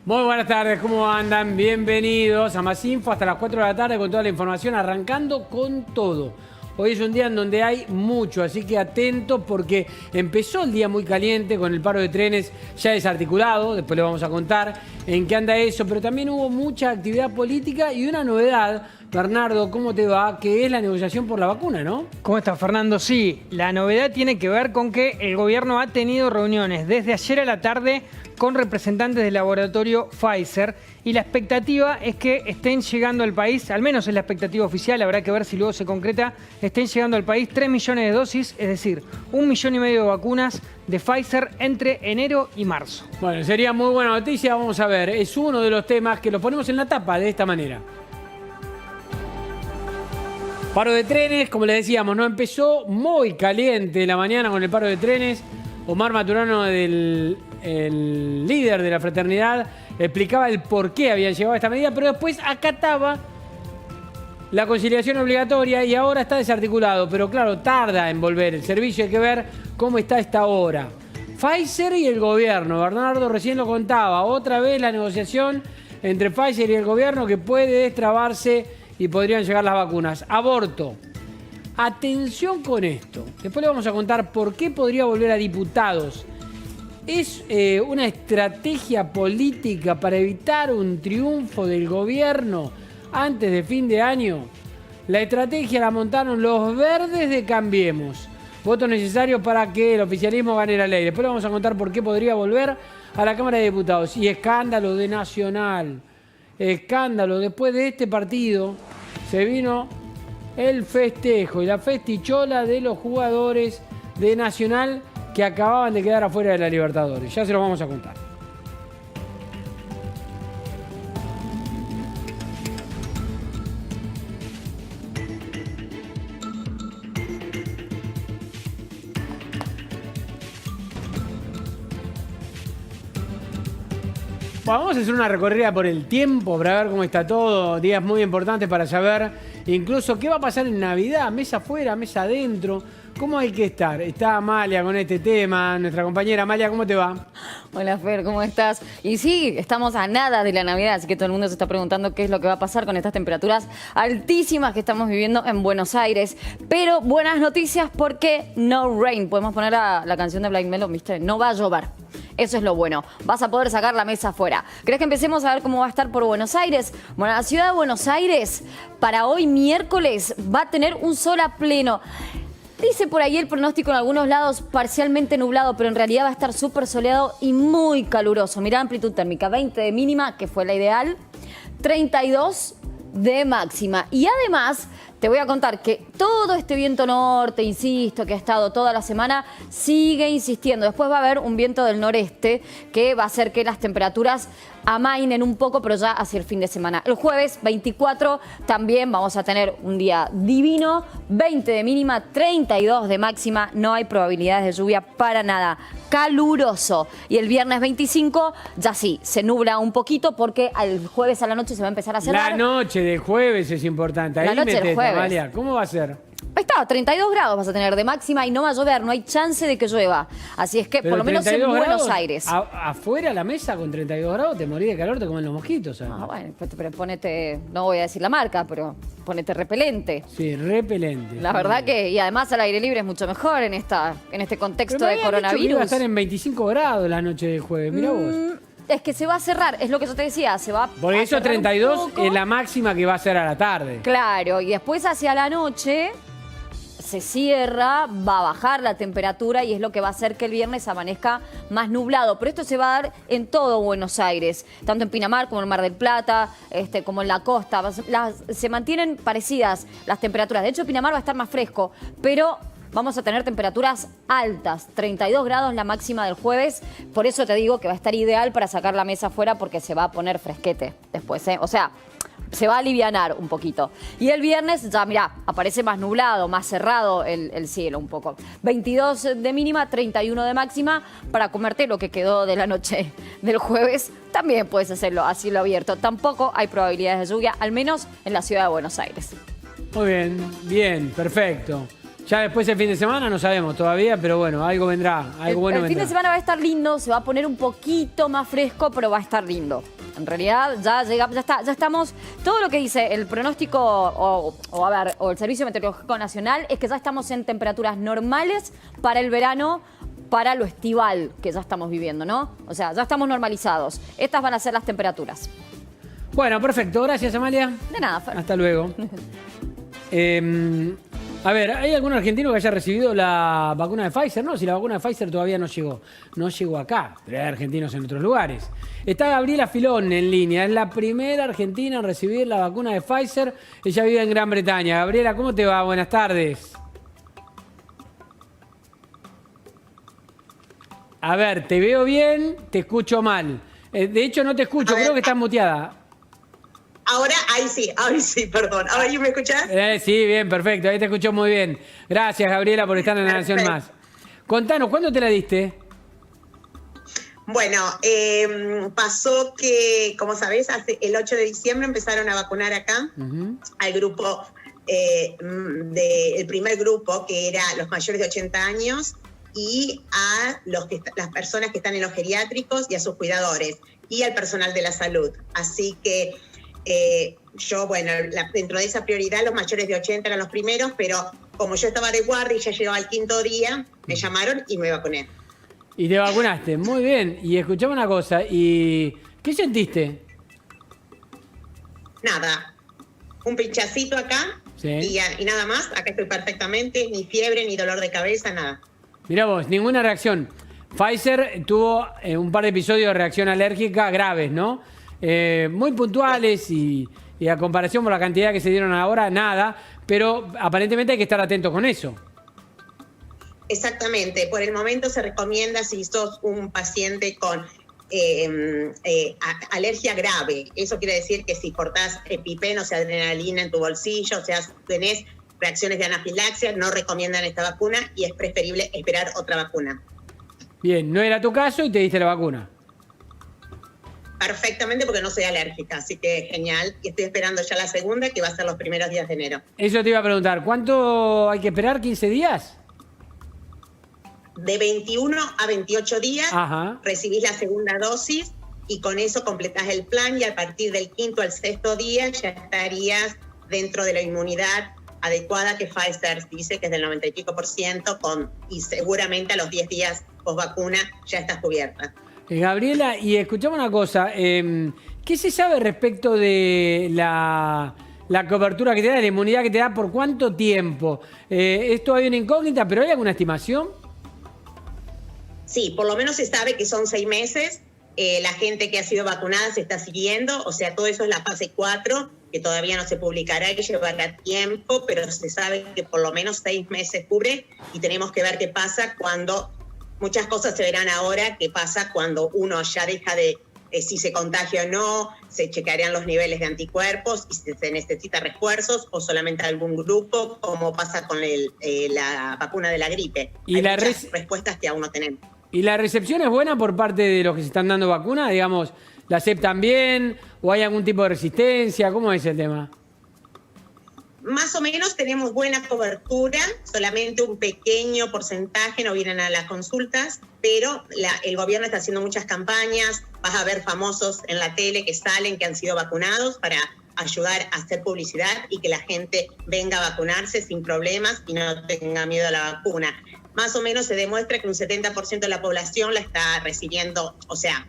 Muy buenas tardes, ¿cómo andan? Bienvenidos a Más Info hasta las 4 de la tarde con toda la información, arrancando con todo. Hoy es un día en donde hay mucho, así que atentos porque empezó el día muy caliente con el paro de trenes ya desarticulado, después les vamos a contar en qué anda eso, pero también hubo mucha actividad política y una novedad. Bernardo, ¿cómo te va? Que es la negociación por la vacuna, ¿no? ¿Cómo estás, Fernando? Sí, la novedad tiene que ver con que el gobierno ha tenido reuniones desde ayer a la tarde con representantes del laboratorio Pfizer y la expectativa es que estén llegando al país, al menos es la expectativa oficial, habrá que ver si luego se concreta, estén llegando al país 3 millones de dosis, es decir, 1,5 millones de vacunas de Pfizer entre enero y marzo. Bueno, sería muy buena noticia, vamos a ver, es uno de los temas que lo ponemos en la tapa de esta manera. Paro de trenes, como les decíamos, no empezó muy caliente la mañana con el paro de trenes. Omar Maturano, el líder de la fraternidad, explicaba el por qué habían llegado a esta medida, pero después acataba la conciliación obligatoria y ahora está desarticulado. Pero claro, tarda en volver el servicio, hay que ver cómo está esta hora. Pfizer y el gobierno, Bernardo recién lo contaba, otra vez la negociación entre Pfizer y el gobierno que puede destrabarse y podrían llegar las vacunas. Aborto. Atención con esto. Después le vamos a contar por qué podría volver a diputados. ¿Es una estrategia política para evitar un triunfo del gobierno antes de fin de año? La estrategia la montaron los verdes de Cambiemos. Votos necesarios para que el oficialismo gane la ley. Después le vamos a contar por qué podría volver a la Cámara de Diputados. Y escándalo de Nacional. Escándalo. Después de este partido se vino el festejo y la festichola de los jugadores de Nacional que acababan de quedar afuera de la Libertadores. Ya se lo vamos a contar. Vamos a hacer una recorrida por el tiempo para ver cómo está todo. Días muy importantes para saber incluso qué va a pasar en Navidad. Mesa afuera, mesa adentro. ¿Cómo hay que estar? Está Amalia con este tema, nuestra compañera. Amalia, ¿cómo te va? Hola Fer, ¿cómo estás? Y sí, estamos a nada de la Navidad, así que todo el mundo se está preguntando qué es lo que va a pasar con estas temperaturas altísimas que estamos viviendo en Buenos Aires. Pero buenas noticias porque no rain. Podemos poner la canción de Blind Melon, ¿viste? No va a llover. Eso es lo bueno. Vas a poder sacar la mesa afuera. ¿Crees que empecemos a ver cómo va a estar por Buenos Aires? Bueno, la ciudad de Buenos Aires para hoy miércoles va a tener un sol a pleno. Dice por ahí el pronóstico en algunos lados parcialmente nublado, pero en realidad va a estar súper soleado y muy caluroso. Mirá la amplitud térmica, 20 de mínima, que fue la ideal, 32 de máxima. Y además te voy a contar que todo este viento norte, insisto, que ha estado toda la semana, sigue insistiendo. Después va a haber un viento del noreste que va a hacer que las temperaturas amainen un poco, pero ya hacia el fin de semana. El jueves 24 también vamos a tener un día divino, 20 de mínima, 32 de máxima, no hay probabilidades de lluvia para nada, caluroso. Y el viernes 25 ya sí, se nubla un poquito porque el jueves a la noche se va a empezar a cerrar. La noche del jueves es importante. Ahí la noche del jueves. Amalia, ¿cómo va a ser? Ahí está, 32 grados vas a tener de máxima y no va a llover, no hay chance de que llueva. Así es que, por lo menos en Buenos Aires. Afuera la mesa con 32 grados te morís de calor, te comen los mosquitos. ¿Sabes? Ah, bueno, pero ponete, no voy a decir la marca, pero ponete repelente. Sí, repelente. La verdad que, y además al aire libre es mucho mejor en este contexto de coronavirus. Iba a estar en 25 grados la noche del jueves, mirá vos. Es que se va a cerrar, es lo que yo te decía, se va Porque a eso 32 es la máxima que va a ser a la tarde. Claro, y después hacia la noche se cierra, va a bajar la temperatura y es lo que va a hacer que el viernes amanezca más nublado. Pero esto se va a dar en todo Buenos Aires, tanto en Pinamar como en Mar del Plata, como en la costa. Se mantienen parecidas las temperaturas. De hecho, Pinamar va a estar más fresco, pero vamos a tener temperaturas altas, 32 grados la máxima del jueves. Por eso te digo que va a estar ideal para sacar la mesa afuera porque se va a poner fresquete después, ¿eh? O sea, se va a alivianar un poquito. Y el viernes ya, mirá, aparece más nublado, más cerrado el cielo un poco. 22 de mínima, 31 de máxima. Para comerte lo que quedó de la noche del jueves, también puedes hacerlo a cielo abierto. Tampoco hay probabilidades de lluvia, al menos en la ciudad de Buenos Aires. Muy bien, bien, perfecto. Ya después el fin de semana no sabemos todavía, pero bueno, algo vendrá, algo bueno El fin de vendrá. semana va a estar lindo, se va a poner un poquito más fresco, pero va a estar lindo. En realidad ya estamos, todo lo que dice el pronóstico o el Servicio Meteorológico Nacional es que ya estamos en temperaturas normales para el verano, para lo estival que ya estamos viviendo, ¿no? O sea, ya estamos normalizados. Estas van a ser las temperaturas. Bueno, perfecto, gracias Amalia. De nada, Fer. Hasta luego. A ver, ¿hay algún argentino que haya recibido la vacuna de Pfizer? No, si la vacuna de Pfizer todavía no llegó. No llegó acá, pero hay argentinos en otros lugares. Está Gabriela Filón en línea. Es la primera argentina en recibir la vacuna de Pfizer. Ella vive en Gran Bretaña. Gabriela, ¿cómo te va? Buenas tardes. A ver, te veo bien, te escucho mal. De hecho, no te escucho, creo que estás muteada. Ahora, ahí sí, perdón. ¿Ahora me escuchás? Sí, bien, perfecto. Ahí te escucho muy bien. Gracias, Gabriela, por estar en La Nación Más. Contanos, ¿cuándo te la diste? Bueno, pasó que, como sabés, el 8 de diciembre empezaron a vacunar acá al grupo, el primer grupo, que era los mayores de 80 años, y a las personas que están en los geriátricos y a sus cuidadores, y al personal de la salud. Así que yo, bueno, dentro de esa prioridad los mayores de 80 eran los primeros, pero como yo estaba de guardia y ya llegaba al quinto día, me llamaron y me vacuné. Y te vacunaste, muy bien. Y escuchame una cosa, ¿y qué sentiste? Nada, un pinchacito acá y nada más. Acá estoy perfectamente, ni fiebre, ni dolor de cabeza, nada. Mirá vos, ninguna reacción. Pfizer tuvo un par de episodios de reacción alérgica graves, ¿no? Muy puntuales y a comparación por la cantidad que se dieron ahora, nada. Pero aparentemente hay que estar atento con eso. Exactamente. Por el momento se recomienda, si sos un paciente con alergia grave, eso quiere decir que si cortás EpiPen, o sea, adrenalina en tu bolsillo, o sea, tenés reacciones de anafilaxia, no recomiendan esta vacuna y es preferible esperar otra vacuna. Bien, no era tu caso y te diste la vacuna. Perfectamente, porque no soy alérgica, así que genial. Y estoy esperando ya la segunda, que va a ser los primeros días de enero. Eso te iba a preguntar, ¿cuánto hay que esperar? ¿15 días? De 21 a 28 días recibís la segunda dosis y con eso completás el plan, y a partir del quinto al sexto día ya estarías dentro de la inmunidad adecuada que Pfizer dice que es del 90 y pico %, y seguramente a los 10 días post vacuna ya estás cubierta. Gabriela, y escuchame una cosa, ¿qué se sabe respecto de la cobertura que te da, la inmunidad que te da, por cuánto tiempo? Es todavía una incógnita, pero ¿hay alguna estimación? Sí, por lo menos se sabe que son 6 meses. La gente que ha sido vacunada se está siguiendo, o sea, todo eso es la fase 4, que todavía no se publicará y llevará tiempo, pero se sabe que por lo menos 6 meses cubre, y tenemos que ver qué pasa cuando, muchas cosas se verán ahora, qué pasa cuando uno ya deja de, si se contagia o no, se chequearían los niveles de anticuerpos y si se necesita refuerzos o solamente algún grupo, como pasa con la vacuna de la gripe. Y hay la muchas respuestas que aún no tenemos. ¿Y la recepción es buena por parte de los que se están dando vacuna? Digamos, ¿la aceptan bien? ¿O hay algún tipo de resistencia? ¿Cómo es el tema? Más o menos tenemos buena cobertura, solamente un pequeño porcentaje no vienen a las consultas, pero el gobierno está haciendo muchas campañas. Vas a ver famosos en la tele que salen, que han sido vacunados, para ayudar a hacer publicidad y que la gente venga a vacunarse sin problemas y no tenga miedo a la vacuna. Más o menos se demuestra que un 70% de la población la está recibiendo, o sea,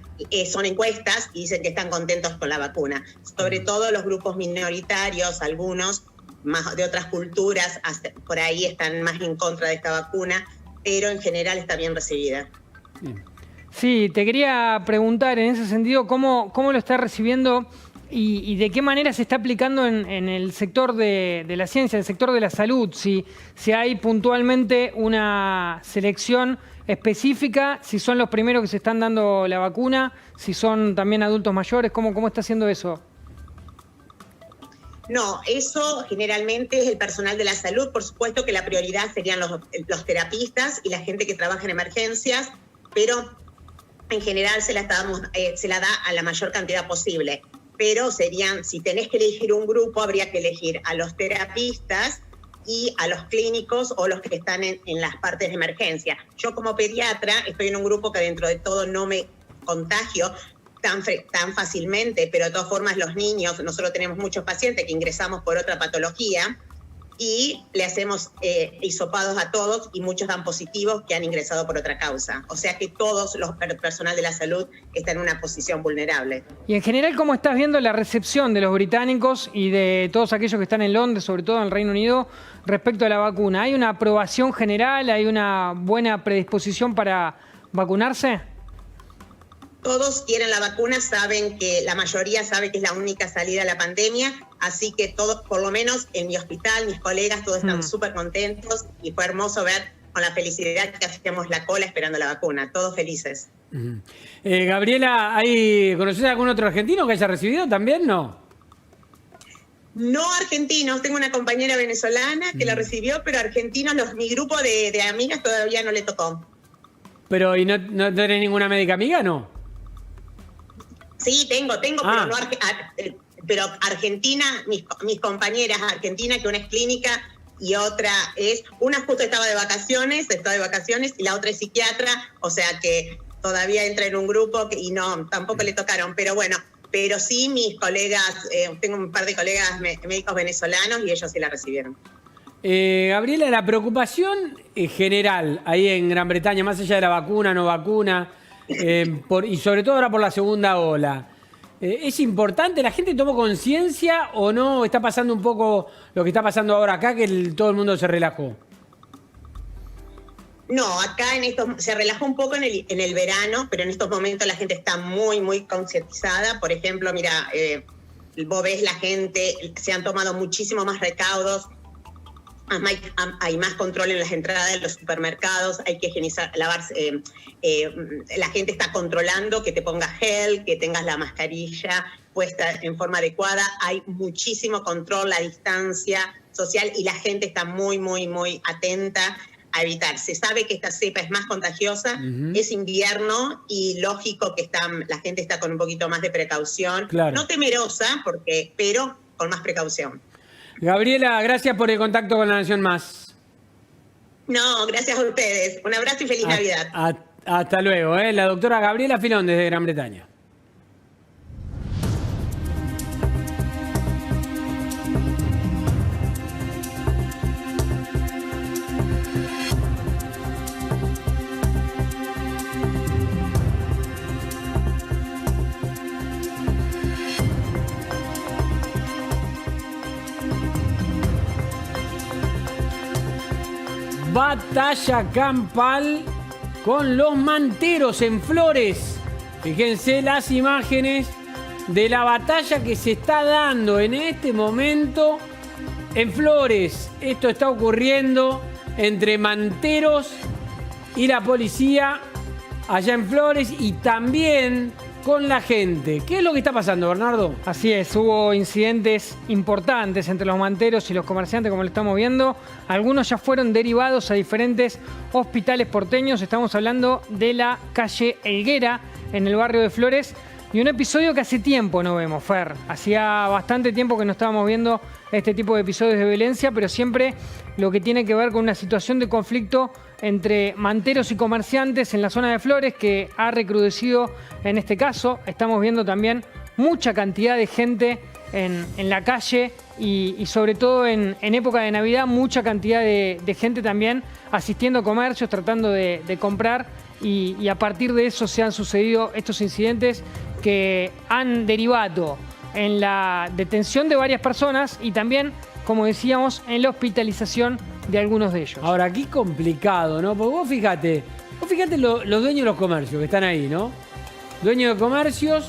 son encuestas y dicen que están contentos con la vacuna. Sobre todo los grupos minoritarios, algunos más de otras culturas, por ahí están más en contra de esta vacuna, pero en general está bien recibida. Sí, te quería preguntar en ese sentido, ¿cómo lo está recibiendo y de qué manera se está aplicando en el sector de la ciencia, el sector de la salud? Si hay puntualmente una selección específica, si son los primeros que se están dando la vacuna, si son también adultos mayores, ¿cómo está haciendo eso? No, eso generalmente es el personal de la salud. Por supuesto que la prioridad serían los terapistas y la gente que trabaja en emergencias, pero en general se la da a la mayor cantidad posible. Pero si tenés que elegir un grupo, habría que elegir a los terapistas y a los clínicos o los que están en las partes de emergencia. Yo como pediatra estoy en un grupo que dentro de todo no me contagio tan fácilmente, pero de todas formas los niños, nosotros tenemos muchos pacientes que ingresamos por otra patología y le hacemos hisopados a todos y muchos dan positivos que han ingresado por otra causa. O sea que todos los personal de la salud están en una posición vulnerable. Y en general, ¿cómo estás viendo la recepción de los británicos y de todos aquellos que están en Londres, sobre todo en el Reino Unido, respecto a la vacuna? ¿Hay una aprobación general? ¿Hay una buena predisposición para vacunarse? Todos quieren la vacuna, saben que la mayoría sabe que es la única salida a la pandemia, así que todos, por lo menos en mi hospital, mis colegas, todos están súper contentos y fue hermoso ver con la felicidad que hacíamos la cola esperando la vacuna, todos felices. Gabriela, ¿conoces a algún otro argentino que haya recibido también? No. No argentinos, tengo una compañera venezolana que la recibió, pero argentinos, mi grupo de amigas todavía no le tocó. Pero, ¿y no tenés ninguna médica amiga, no? Sí, tengo, pero Argentina, mis compañeras argentinas, que una es clínica y otra una justo está de vacaciones y la otra es psiquiatra, o sea que todavía entra en un grupo y no, tampoco le tocaron, pero bueno, pero sí mis colegas, tengo un par de colegas médicos venezolanos y ellos sí la recibieron. Gabriela, la preocupación general ahí en Gran Bretaña, más allá de la vacuna, no vacuna, y sobre todo ahora por la segunda ola, ¿es importante? ¿La gente tomó conciencia o no? ¿Está pasando un poco lo que está pasando ahora acá, que todo el mundo se relajó? No, acá se relajó un poco en el verano, pero en estos momentos la gente está muy, muy concientizada. Por ejemplo, mira, vos ves la gente, se han tomado muchísimo más recaudos. Hay más control en las entradas de los supermercados, hay que higienizar, lavarse, la gente está controlando que te pongas gel, que tengas la mascarilla puesta en forma adecuada, hay muchísimo control, la distancia social y la gente está muy, muy, muy atenta a evitar. Se sabe que esta cepa es más contagiosa, es invierno y lógico que la gente está con un poquito más de precaución, claro. No temerosa, pero con más precaución. Gabriela, gracias por el contacto con La Nación Más. No, gracias a ustedes. Un abrazo y feliz Navidad. Hasta luego. La doctora Gabriela Filón desde Gran Bretaña. Batalla campal con los manteros en Flores. Fíjense las imágenes de la batalla que se está dando en este momento en Flores. Esto está ocurriendo entre manteros y la policía allá en Flores y también con la gente. ¿Qué es lo que está pasando, Bernardo? Así es, hubo incidentes importantes entre los manteros y los comerciantes, como lo estamos viendo. Algunos ya fueron derivados a diferentes hospitales porteños. Estamos hablando de la calle Helguera, en el barrio de Flores. Y un episodio que hace tiempo no vemos, Fer. Hacía bastante tiempo que no estábamos viendo este tipo de episodios de violencia, pero siempre lo que tiene que ver con una situación de conflicto entre manteros y comerciantes en la zona de Flores, que ha recrudecido en este caso. Estamos viendo también mucha cantidad de gente en la calle y sobre todo en época de Navidad, mucha cantidad de gente también asistiendo a comercios, tratando de comprar y a partir de eso se han sucedido estos incidentes que han derivado en la detención de varias personas y también, como decíamos, en la hospitalización de algunos de ellos. Ahora, aquí complicado, ¿no? Porque vos fíjate los dueños de los comercios que están ahí, ¿no? Dueños de comercios.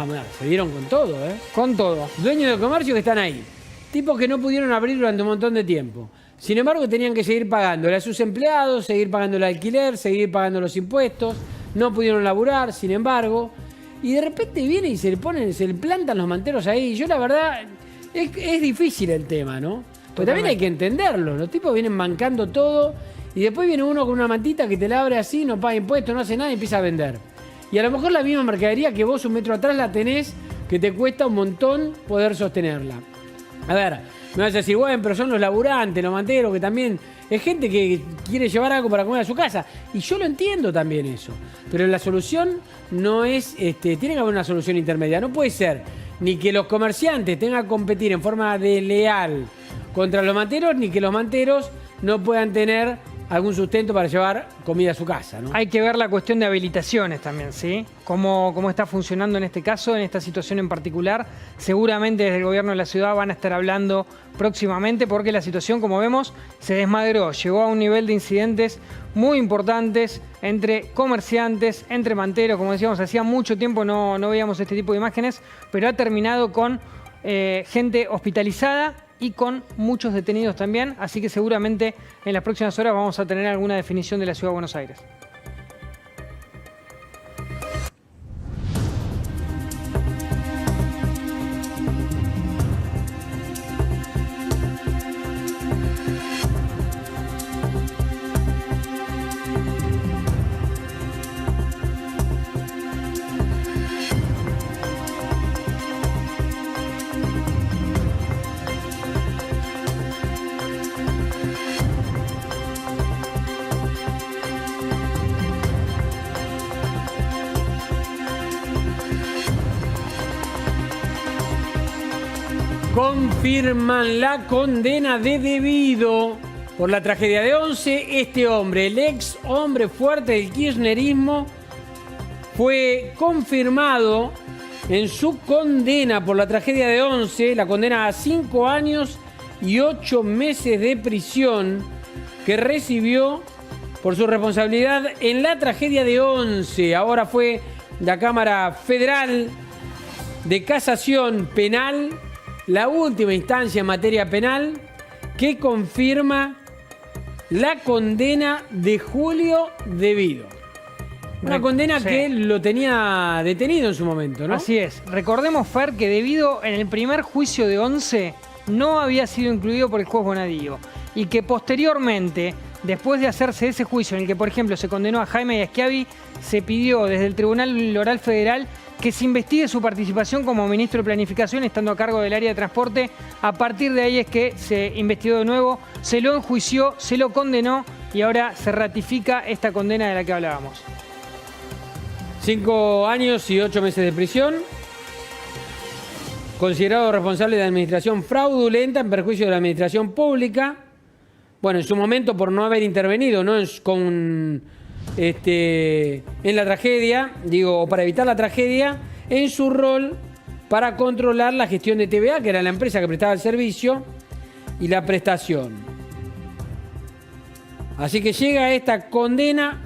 Mirá, se dieron con todo, ¿eh? Con todo. Dueños de comercios que están ahí. Tipos que no pudieron abrir durante un montón de tiempo. Sin embargo, tenían que seguir pagándole a sus empleados, seguir pagando el alquiler, seguir pagando los impuestos. No pudieron laburar, sin embargo. Y de repente vienen y se le plantan los manteros ahí. Yo, la verdad, es difícil el tema, ¿no? Pero también hay que entenderlo. Los tipos vienen mancando todo y después viene uno con una mantita que te la abre así, no paga impuestos, no hace nada y empieza a vender. Y a lo mejor la misma mercadería que vos un metro atrás la tenés, que te cuesta un montón poder sostenerla. A ver, Me vas a decir, bueno, pero son los laburantes, los manteros, que también es gente que quiere llevar algo para comer a su casa. Y yo lo entiendo también eso. Pero la solución no es, tiene que haber una solución intermedia. No puede ser ni que los comerciantes tengan que competir en forma desleal contra los manteros, ni que los manteros no puedan tener algún sustento para llevar comida a su casa, ¿no? Hay que ver la cuestión de habilitaciones también, ¿sí? Cómo está funcionando en este caso, en esta situación en particular. Seguramente desde el gobierno de la ciudad van a estar hablando próximamente porque la situación, como vemos, se desmadró. Llegó a un nivel de incidentes muy importantes entre comerciantes, entre manteros. Como decíamos, hacía mucho tiempo no veíamos este tipo de imágenes, pero ha terminado con gente hospitalizada y con muchos detenidos también, así que seguramente en las próximas horas vamos a tener alguna definición de la Ciudad de Buenos Aires. Confirman la condena de Devido por la tragedia de Once. Este hombre, el ex hombre fuerte del kirchnerismo, fue confirmado en su condena por la tragedia de Once, la condena a 5 años y 8 meses de prisión que recibió por su responsabilidad en la tragedia de Once. Ahora fue la Cámara Federal de Casación Penal, la última instancia en materia penal, que confirma la condena de Julio Devido. Una condena sí, que lo tenía detenido en su momento, ¿no? Así es. Recordemos, Fer, que Devido en el primer juicio de Once no había sido incluido por el juez Bonadío y que posteriormente, después de hacerse ese juicio en el que, por ejemplo, se condenó a Jaime y a Schiavi, se pidió desde el Tribunal Oral Federal que se investigue su participación como ministro de Planificación, estando a cargo del área de transporte. A partir de ahí es que se investigó de nuevo, se lo enjuició, se lo condenó y ahora se ratifica esta condena de la que hablábamos. 5 años y 8 meses de prisión. Considerado responsable de administración fraudulenta en perjuicio de la administración pública. Bueno, en su momento por no haber intervenido, ¿no? En la tragedia, o para evitar la tragedia, en su rol para controlar la gestión de TVA, que era la empresa que prestaba el servicio, y la prestación. Así que llega esta condena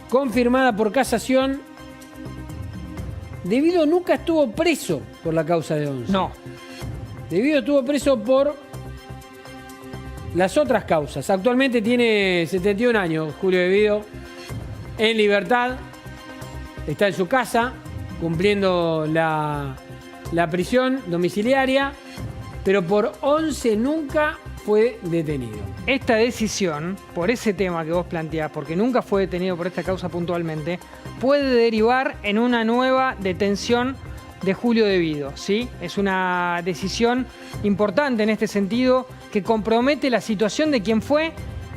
confirmada por casación. Devido nunca estuvo preso por la causa de Once. No. Devido estuvo preso por las otras causas. Actualmente tiene 71 años, Julio Devido, en libertad. Está en su casa, cumpliendo la prisión domiciliaria, pero por Once nunca fue detenido. Esta decisión, por ese tema que vos planteás, porque nunca fue detenido por esta causa puntualmente, puede derivar en una nueva detención de Julio Devido, ¿sí? Es una decisión importante en este sentido que compromete la situación de quien fue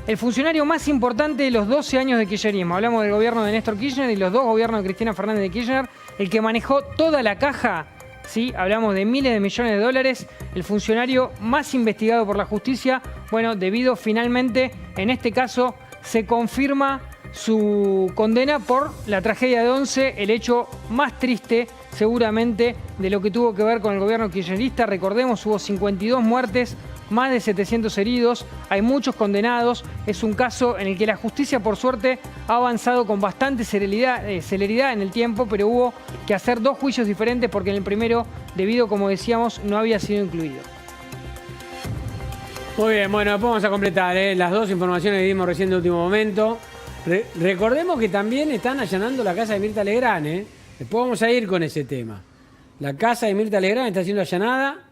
el funcionario más importante de los 12 años de kirchnerismo. Hablamos del gobierno de Néstor Kirchner y los 2 gobiernos de Cristina Fernández de Kirchner, el que manejó toda la caja, ¿sí? Hablamos de miles de millones de dólares, el funcionario más investigado por la justicia. Bueno, Devido finalmente, en este caso, se confirma su condena por la tragedia de Once, el hecho más triste seguramente de lo que tuvo que ver con el gobierno kirchnerista. Recordemos, hubo 52 muertes, más de 700 heridos, hay muchos condenados. Es un caso en el que la justicia, por suerte, ha avanzado con bastante celeridad en el tiempo, pero hubo que hacer 2 juicios diferentes porque en el primero, Devido, como decíamos, no había sido incluido. Muy bien, bueno, después vamos a completar las 2 informaciones que dimos recién de último momento. Recordemos que también están allanando la casa de Mirta Legrand, Después vamos a ir con ese tema. La casa de Mirta Legrand está siendo allanada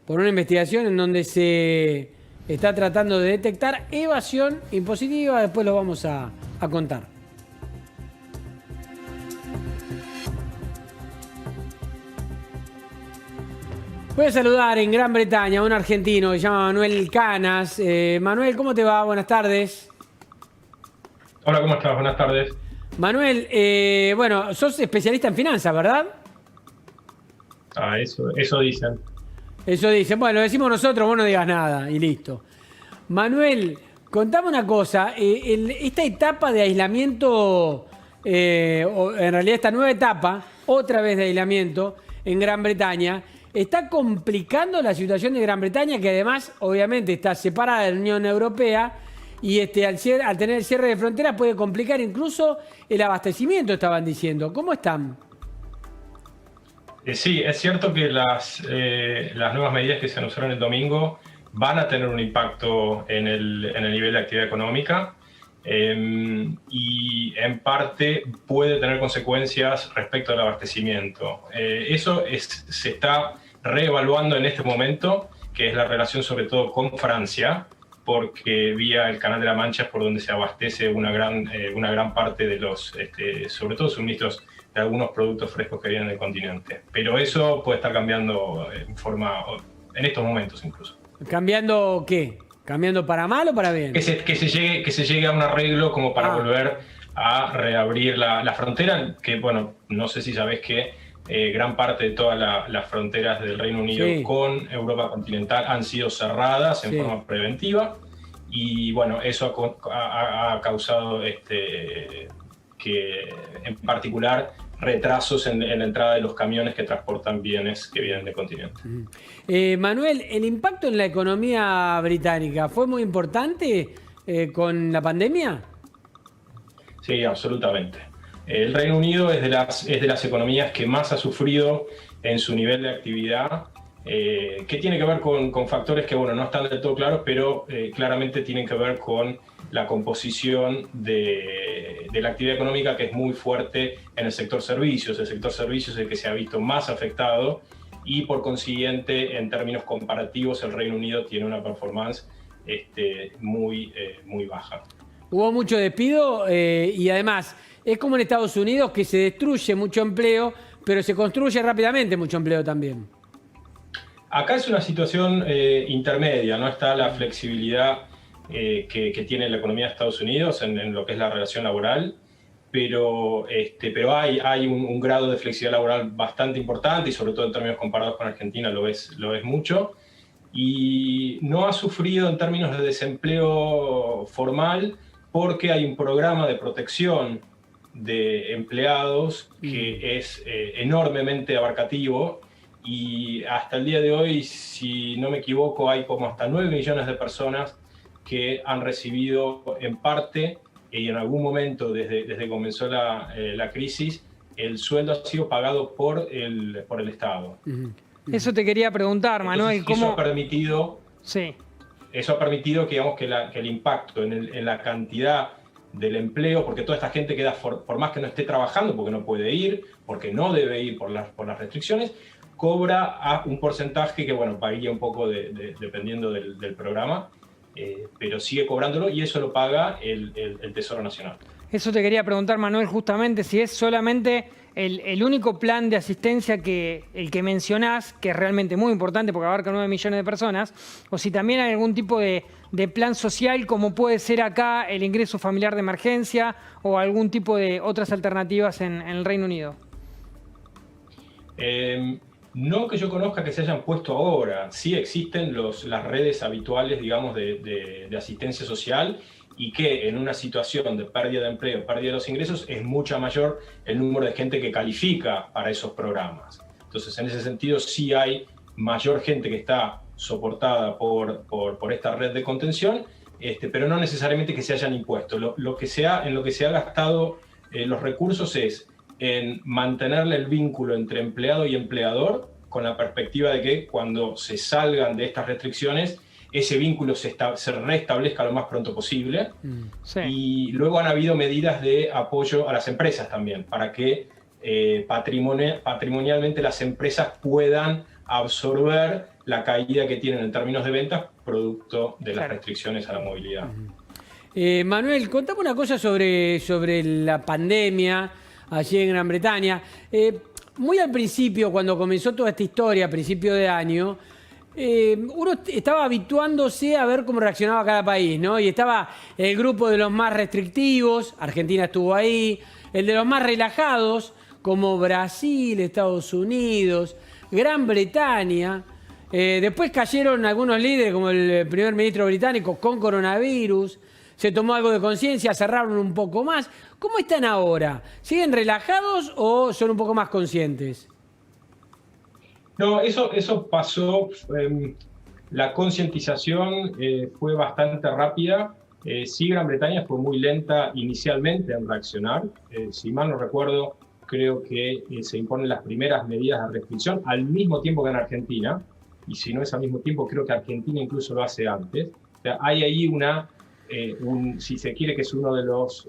por una investigación en donde se está tratando de detectar evasión impositiva. Después lo vamos a contar. Voy a saludar en Gran Bretaña a un argentino que se llama Manuel Canas. Manuel, ¿cómo te va? Buenas tardes. Hola, ¿cómo estás? Buenas tardes. Manuel, bueno, sos especialista en finanzas, ¿verdad? Eso dicen. Eso dicen. Bueno, lo decimos nosotros, vos no digas nada y listo. Manuel, contame una cosa. Esta etapa de aislamiento, o en realidad esta nueva etapa, otra vez de aislamiento en Gran Bretaña, está complicando la situación de Gran Bretaña, que además, obviamente, está separada de la Unión Europea y al tener el cierre de fronteras puede complicar incluso el abastecimiento, estaban diciendo. ¿Cómo están? Sí, es cierto que las nuevas medidas que se anunciaron el domingo van a tener un impacto en el nivel de actividad económica y en parte puede tener consecuencias respecto al abastecimiento. Eso se está reevaluando en este momento, que es la relación sobre todo con Francia, porque vía el Canal de la Mancha es por donde se abastece una gran parte de los, sobre todo suministros de algunos productos frescos que vienen del continente. Pero eso puede estar cambiando en estos momentos incluso. ¿Cambiando qué? ¿Cambiando para mal o para bien? Que se llegue a un arreglo como para volver a reabrir la frontera, que bueno, no sé si sabés que gran parte de todas las fronteras del Reino Unido con Europa continental han sido cerradas en forma preventiva, y bueno, eso ha causado que en particular retrasos en la entrada de los camiones que transportan bienes que vienen del continente. Manuel, ¿el impacto en la economía británica fue muy importante con la pandemia? Sí, absolutamente. El Reino Unido es de las economías que más ha sufrido en su nivel de actividad, que tiene que ver con factores que bueno, no están del todo claros, pero claramente tienen que ver con la composición de la actividad económica, que es muy fuerte en el sector servicios. El sector servicios es el que se ha visto más afectado y por consiguiente, en términos comparativos, el Reino Unido tiene una performance muy baja. Hubo mucho despido y además es como en Estados Unidos, que se destruye mucho empleo, pero se construye rápidamente mucho empleo también. Acá es una situación intermedia, no está la flexibilidad que tiene la economía de Estados Unidos en lo que es la relación laboral, pero hay un grado de flexibilidad laboral bastante importante, y sobre todo en términos comparados con Argentina lo es mucho, y no ha sufrido en términos de desempleo formal porque hay un programa de protección de empleados que es enormemente abarcativo, y hasta el día de hoy, si no me equivoco, hay como hasta 9 millones de personas que han recibido en parte y en algún momento desde que comenzó la crisis, el sueldo ha sido pagado por el Estado. Eso te quería preguntar, Manuel. Entonces, ¿cómo? Eso ha permitido que, digamos, que el impacto en la cantidad del empleo, porque toda esta gente queda, por más que no esté trabajando, porque no puede ir, porque no debe ir por las restricciones, cobra a un porcentaje que, bueno, varía un poco dependiendo del programa, pero sigue cobrándolo, y eso lo paga el Tesoro Nacional. Eso te quería preguntar, Manuel, justamente, si es solamente el único plan de asistencia el que mencionás, que es realmente muy importante porque abarca 9 millones de personas, o si también hay algún tipo de plan social, como puede ser acá el ingreso familiar de emergencia o algún tipo de otras alternativas en el Reino Unido. No que yo conozca que se hayan puesto ahora. Sí existen las redes habituales, digamos, de asistencia social, y que en una situación de pérdida de empleo, pérdida de los ingresos, es mucho mayor el número de gente que califica para esos programas. Entonces, en ese sentido, sí hay mayor gente que está soportada por esta red de contención, pero no necesariamente que se hayan impuesto. En lo que se ha gastado los recursos es en mantenerle el vínculo entre empleado y empleador, con la perspectiva de que cuando se salgan de estas restricciones, ese vínculo se restablezca lo más pronto posible. Sí. Y luego han habido medidas de apoyo a las empresas también, para que patrimonialmente las empresas puedan absorber la caída que tienen en términos de ventas producto de las restricciones a la movilidad. Manuel, contame una cosa sobre la pandemia allí en Gran Bretaña. muy al principio, cuando comenzó toda esta historia, a principio de año, uno estaba habituándose a ver cómo reaccionaba cada país, ¿no? Y estaba el grupo de los más restrictivos, Argentina estuvo ahí, el de los más relajados, como Brasil, Estados Unidos, Gran Bretaña. Después cayeron algunos líderes, como el primer ministro británico, con coronavirus. Se tomó algo de conciencia, cerraron un poco más. ¿Cómo están ahora? ¿Siguen relajados o son un poco más conscientes? No, eso pasó. La concientización fue bastante rápida. Sí, Gran Bretaña fue muy lenta inicialmente en reaccionar. Si mal no recuerdo, creo que se imponen las primeras medidas de restricción al mismo tiempo que en Argentina. Y si no es al mismo tiempo, creo que Argentina incluso lo hace antes. O sea, hay ahí si se quiere, que es uno de los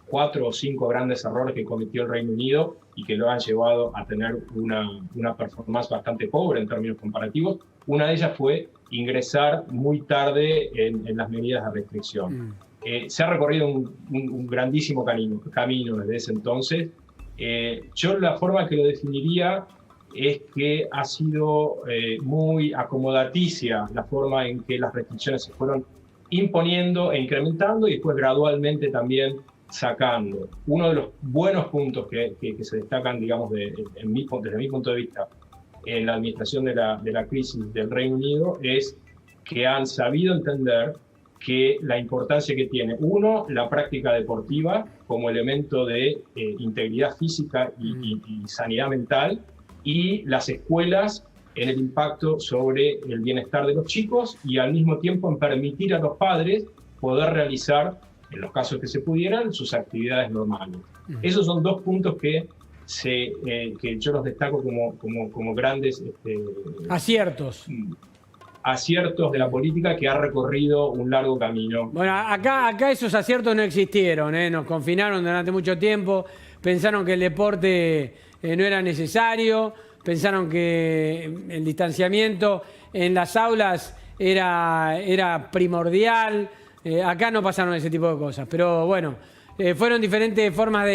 4 o 5 grandes errores que cometió el Reino Unido y que lo han llevado a tener una performance bastante pobre en términos comparativos. Una de ellas fue ingresar muy tarde en las medidas de restricción. Se ha recorrido un grandísimo camino desde ese entonces. Yo la forma que lo definiría es que ha sido muy acomodaticia la forma en que las restricciones se fueron imponiendo e incrementando y después gradualmente también sacando. Uno de los buenos puntos que se destacan, digamos, desde mi punto de vista, en la administración de la crisis del Reino Unido es que han sabido entender que la importancia que tiene, uno, la práctica deportiva como elemento de integridad física y sanidad mental, y las escuelas en el impacto sobre el bienestar de los chicos y al mismo tiempo en permitir a los padres poder realizar, en los casos que se pudieran, sus actividades normales. Esos son 2 puntos que yo los destaco como grandes aciertos de la política que ha recorrido un largo camino. Bueno, acá esos aciertos no existieron, nos confinaron durante mucho tiempo, pensaron que el deporte no era necesario, pensaron que el distanciamiento en las aulas era primordial. Acá no pasaron ese tipo de cosas, pero bueno, fueron diferentes formas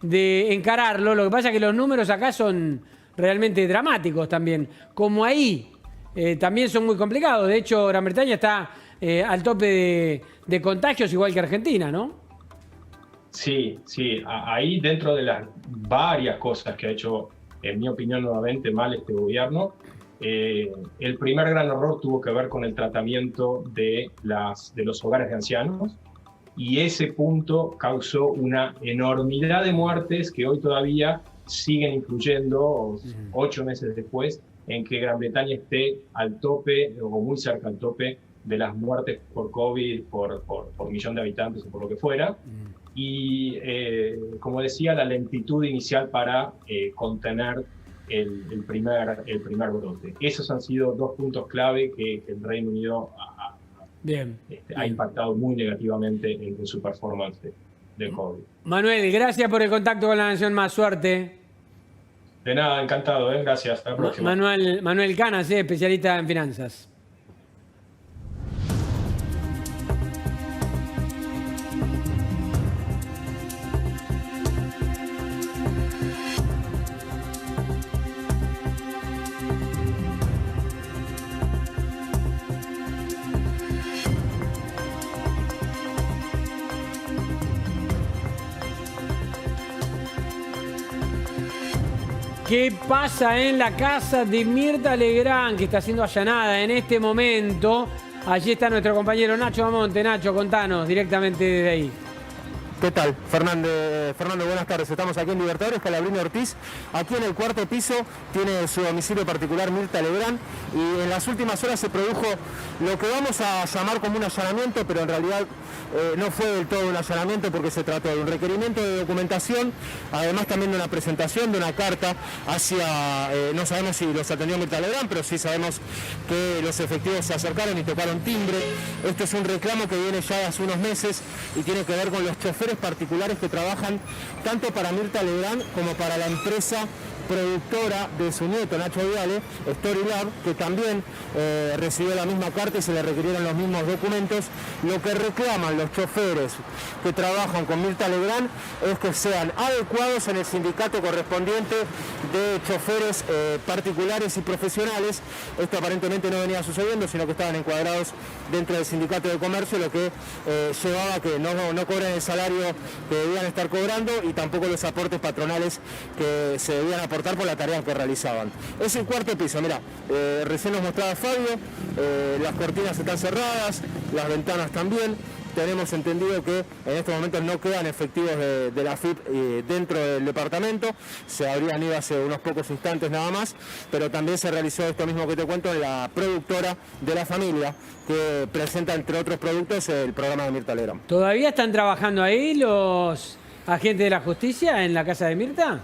de encararlo. Lo que pasa es que los números acá son realmente dramáticos también. Como ahí también son muy complicados. De hecho, Gran Bretaña está al tope de contagios, igual que Argentina, ¿no? Sí. Ahí, dentro de las varias cosas que ha hecho, en mi opinión, nuevamente mal este gobierno, el primer gran error tuvo que ver con el tratamiento de los hogares de ancianos, y ese punto causó una enormidad de muertes que hoy todavía siguen influyendo, 8 meses después, en que Gran Bretaña esté al tope o muy cerca al tope de las muertes por COVID, por millón de habitantes o por lo que fuera. Y, como decía, la lentitud inicial para contener el primer brote. Esos han sido 2 puntos clave que el Reino Unido ha impactado muy negativamente en su performance de COVID. Manuel, gracias por el contacto con La Nación Más. Suerte. De nada, encantado. Gracias. Hasta la próxima. Manuel Canas, especialista en finanzas. ¿Qué pasa en la casa de Mirta Legrand, que está siendo allanada en este momento? Allí está nuestro compañero Nacho Bamonte. Nacho, contanos directamente desde ahí. ¿Qué tal? Fernando, buenas tardes. Estamos aquí en Libertadores, Calabrini Ortiz. Aquí en el 4º piso tiene su domicilio particular Mirta Legrand, y en las últimas horas se produjo lo que vamos a llamar como un allanamiento, pero en realidad no fue del todo un allanamiento, porque se trató de un requerimiento de documentación, además también de una presentación de una carta hacia, no sabemos si los atendió Mirta Legrand, pero sí sabemos que los efectivos se acercaron y tocaron timbre. Este es un reclamo que viene ya de hace unos meses y tiene que ver con los choferes particulares que trabajan tanto para Mirta Legrand como para la empresa productora de su nieto, Nacho Viale, Storylab, que también recibió la misma carta y se le requirieron los mismos documentos. Lo que reclaman los choferes que trabajan con Mirta Legrand es que sean adecuados en el sindicato correspondiente de choferes particulares y profesionales. Esto aparentemente no venía sucediendo, sino que estaban encuadrados dentro del sindicato de comercio, lo que llevaba a que no cobren el salario que debían estar cobrando y tampoco los aportes patronales que se debían aportar por la tarea que realizaban. Es el cuarto piso, mira, recién nos mostraba Fabio, las cortinas están cerradas, las ventanas también. Tenemos entendido que en estos momentos no quedan efectivos de la FIP dentro del departamento, se habrían ido hace unos pocos instantes nada más, pero también se realizó esto mismo que te cuento en la productora de La Familia, que presenta entre otros productos el programa de Mirta Legrand. ¿Todavía están trabajando ahí los agentes de la justicia en la casa de Mirta?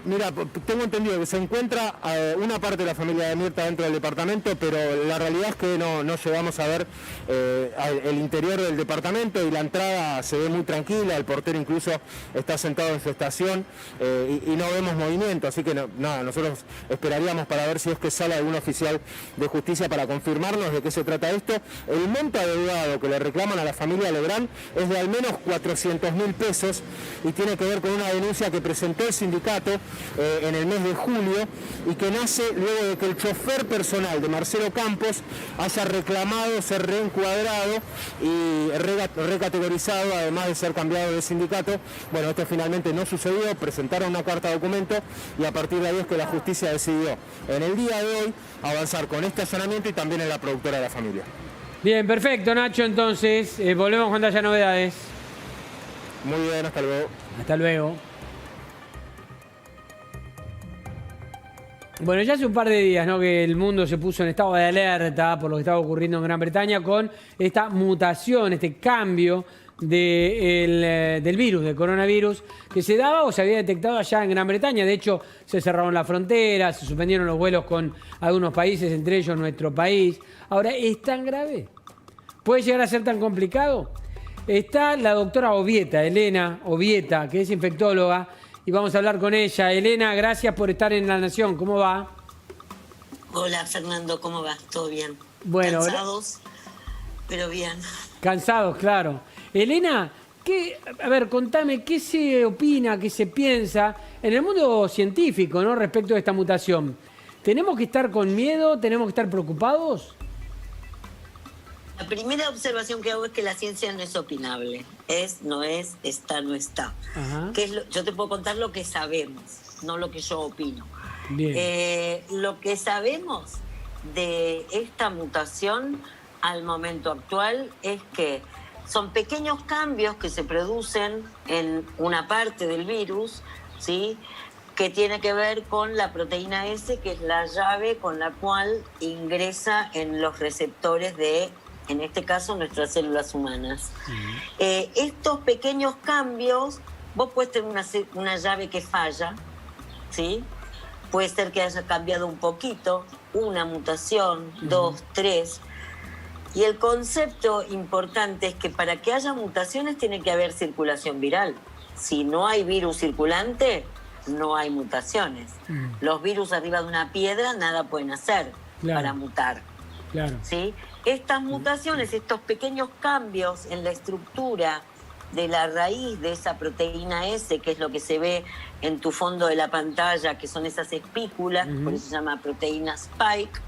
Mira, tengo entendido que se encuentra una parte de la familia de Mirta dentro del departamento, pero la realidad es que no llegamos a ver el interior del departamento y la entrada se ve muy tranquila, el portero incluso está sentado en su estación y no vemos movimiento, así que nada, nosotros esperaríamos para ver si es que sale algún oficial de justicia para confirmarnos de qué se trata esto. El monto adeudado que le reclaman a la familia Legrand es de al menos 400.000 pesos y tiene que ver con una denuncia que presentó el sindicato en el mes de julio y que nace luego de que el chofer personal de Marcelo Campos haya reclamado ser reencuadrado y recategorizado, además de ser cambiado de sindicato. Bueno, esto finalmente no sucedió, presentaron una carta de documento y a partir de ahí es que la justicia decidió en el día de hoy avanzar con este allanamiento y también en la productora de La Familia. Bien, perfecto, Nacho, entonces volvemos cuando haya novedades. Muy bien, hasta luego. Hasta luego. Bueno, ya hace un par de días, ¿no?, que el mundo se puso en estado de alerta por lo que estaba ocurriendo en Gran Bretaña con esta mutación, este cambio del virus, del coronavirus, que se daba o se había detectado allá en Gran Bretaña. De hecho, se cerraron las fronteras, se suspendieron los vuelos con algunos países, entre ellos nuestro país. Ahora, ¿es tan grave? ¿Puede llegar a ser tan complicado? Está la doctora Obieta, Elena Obieta, que es infectóloga, y vamos a hablar con ella. Elena, gracias por estar en La Nación. ¿Cómo va? Hola, Fernando, ¿cómo va? ¿Todo bien? Bueno, cansados, pero bien. Cansados, claro. Elena, contame, ¿qué se opina, qué se piensa en el mundo científico, ¿no?, respecto de esta mutación? ¿Tenemos que estar con miedo? ¿Tenemos que estar preocupados? La primera observación que hago es que la ciencia no es opinable. Es, no es, está, no está. Ajá. Yo te puedo contar lo que sabemos, no lo que yo opino. Bien. Lo que sabemos de esta mutación al momento actual es que son pequeños cambios que se producen en una parte del virus, ¿sí?, que tiene que ver con la proteína S, que es la llave con la cual ingresa en los receptores de, en este caso, nuestras células humanas. Estos pequeños cambios, vos puedes tener una llave que falla, ¿sí? Puede ser que haya cambiado un poquito, una mutación, 2, 3. Y el concepto importante es que para que haya mutaciones tiene que haber circulación viral. Si no hay virus circulante, no hay mutaciones. Los virus arriba de una piedra nada pueden hacer para mutar. Claro. ¿Sí? Estas mutaciones, estos pequeños cambios en la estructura de la raíz de esa proteína S, que es lo que se ve en tu fondo de la pantalla, que son esas espículas, por eso se llama proteína Spike,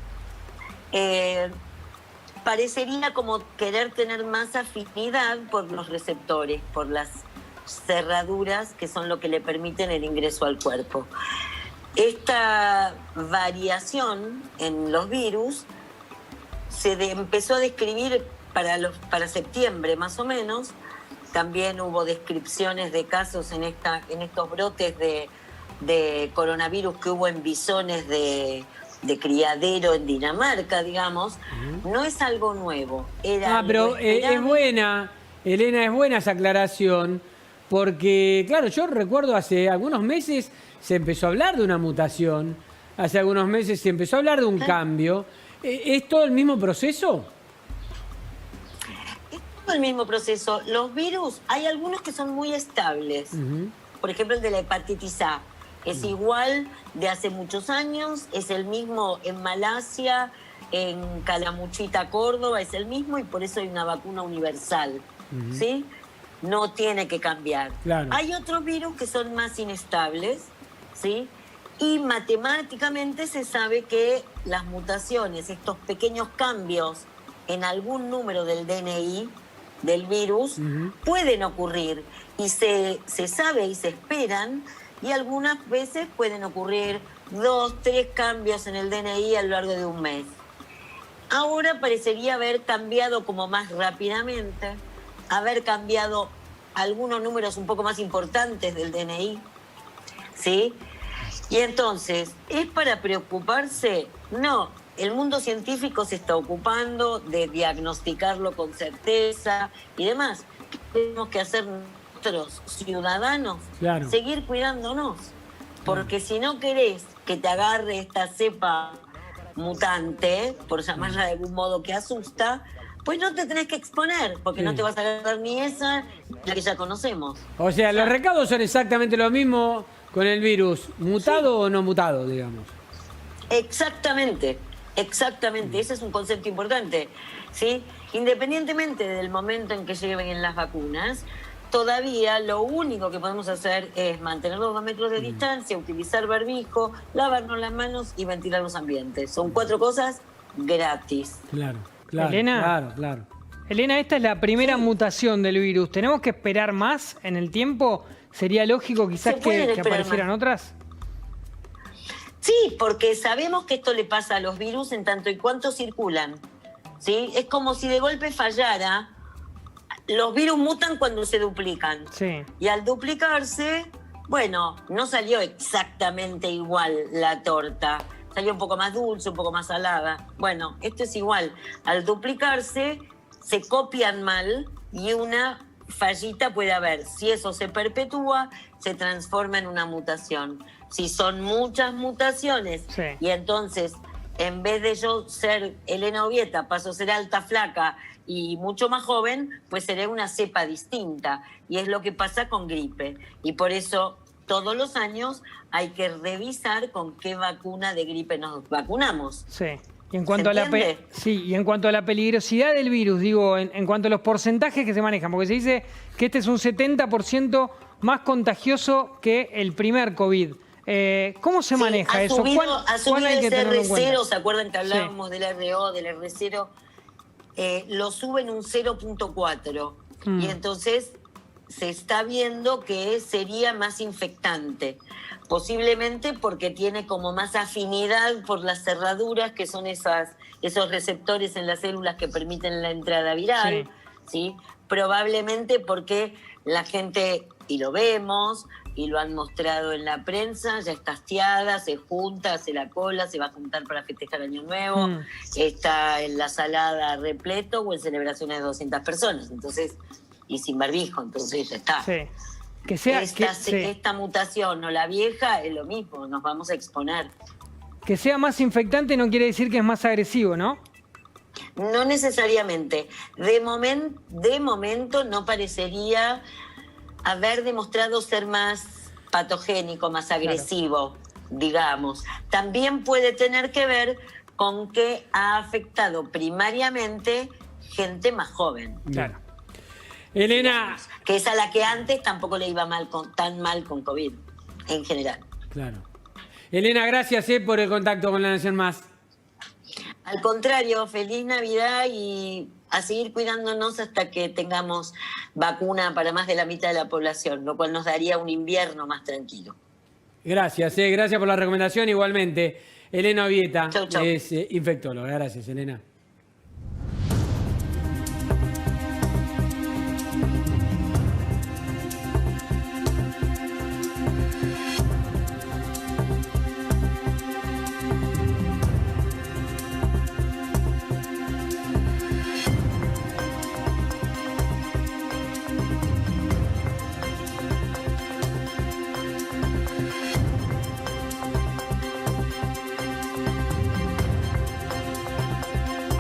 parecería como querer tener más afinidad por los receptores, por las cerraduras que son lo que le permiten el ingreso al cuerpo. Esta variación en los virus se empezó a describir para septiembre más o menos. También hubo descripciones de casos en estos brotes de coronavirus que hubo en bisones de criadero en Dinamarca, digamos. No es algo nuevo. Pero es buena, Elena, es buena esa aclaración, porque, claro, yo recuerdo hace algunos meses se empezó a hablar de una mutación, hace algunos meses se empezó a hablar de un cambio. ¿Es todo el mismo proceso? Es todo el mismo proceso. Los virus, hay algunos que son muy estables. Por ejemplo, el de la hepatitis A. Es igual de hace muchos años, es el mismo en Malasia, en Calamuchita, Córdoba, es el mismo y por eso hay una vacuna universal, ¿sí? No tiene que cambiar. Claro. Hay otros virus que son más inestables, ¿sí? Y matemáticamente se sabe que las mutaciones, estos pequeños cambios en algún número del DNI del virus, pueden ocurrir y se sabe y se esperan, y algunas veces pueden ocurrir 2, 3 cambios en el DNI a lo largo de un mes. Ahora parecería haber cambiado como más rápidamente, haber cambiado algunos números un poco más importantes del DNI, ¿sí? Y entonces, ¿es para preocuparse? No, el mundo científico se está ocupando de diagnosticarlo con certeza y demás. ¿Qué tenemos que hacer nosotros, ciudadanos? Claro. Seguir cuidándonos. Porque si no querés que te agarre esta cepa mutante, por llamarla de algún modo que asusta, pues no te tenés que exponer, porque no te vas a agarrar ni esa, ni la que ya conocemos. O sea, los recados son exactamente lo mismo con el virus, mutado o no mutado, digamos. Exactamente, ese es un concepto importante, ¿sí? Independientemente del momento en que lleguen las vacunas, todavía lo único que podemos hacer es mantener los 2 metros de distancia, utilizar barbijo, lavarnos las manos y ventilar los ambientes. Son 4 cosas gratis. Claro. Elena, Claro. Elena, esta es la primera mutación del virus. ¿Tenemos que esperar más en el tiempo? ¿Sería lógico quizás que aparecieran otras? Sí, porque sabemos que esto le pasa a los virus en tanto y cuanto circulan, ¿sí? Es como si de golpe fallara. Los virus mutan cuando se duplican. Sí. Y al duplicarse, bueno, no salió exactamente igual la torta. Salió un poco más dulce, un poco más salada. Bueno, esto es igual. Al duplicarse, se copian mal y una fallita puede haber. Si eso se perpetúa, se transforma en una mutación. Si son muchas mutaciones y entonces, en vez de yo ser Elena Obieta, paso a ser alta, flaca y mucho más joven, pues seré una cepa distinta. Y es lo que pasa con gripe. Y por eso todos los años hay que revisar con qué vacuna de gripe nos vacunamos. Sí. Y en cuanto y en cuanto a la peligrosidad del virus, digo, en cuanto a los porcentajes que se manejan, porque se dice que este es un 70% más contagioso que el primer COVID. ¿Cómo se maneja eso? Ha subido hay que ese tenerlo en cuenta? R0, ¿se acuerdan que hablábamos del RO, del R0? Lo suben un 0.4 y entonces se está viendo que sería más infectante, posiblemente porque tiene como más afinidad por las cerraduras, que son esos receptores en las células que permiten la entrada viral, ¿sí? Probablemente porque la gente, y lo vemos, y lo han mostrado en la prensa, ya está hastiada, se junta, hace la cola, se va a juntar para festejar Año Nuevo, está en la salada repleto o en celebraciones de 200 personas, entonces, y sin barbijo, entonces ya está. Sí. Que sea, esta mutación o la vieja es lo mismo, nos vamos a exponer. Que sea más infectante no quiere decir que es más agresivo, ¿no? No necesariamente. De momento no parecería haber demostrado ser más patogénico, más agresivo, digamos. También puede tener que ver con que ha afectado primariamente gente más joven. Claro. Elena. Que es a la que antes tampoco le iba tan mal con COVID, en general. Claro. Elena, gracias por el contacto con La Nación Más. Al contrario, feliz Navidad y a seguir cuidándonos hasta que tengamos vacuna para más de la mitad de la población, lo cual nos daría un invierno más tranquilo. Gracias, gracias por la recomendación. Igualmente, Elena Obieta chau. Es infectóloga. Gracias, Elena.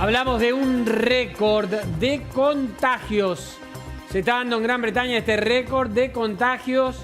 Hablamos de un récord de contagios. Se está dando en Gran Bretaña este récord de contagios.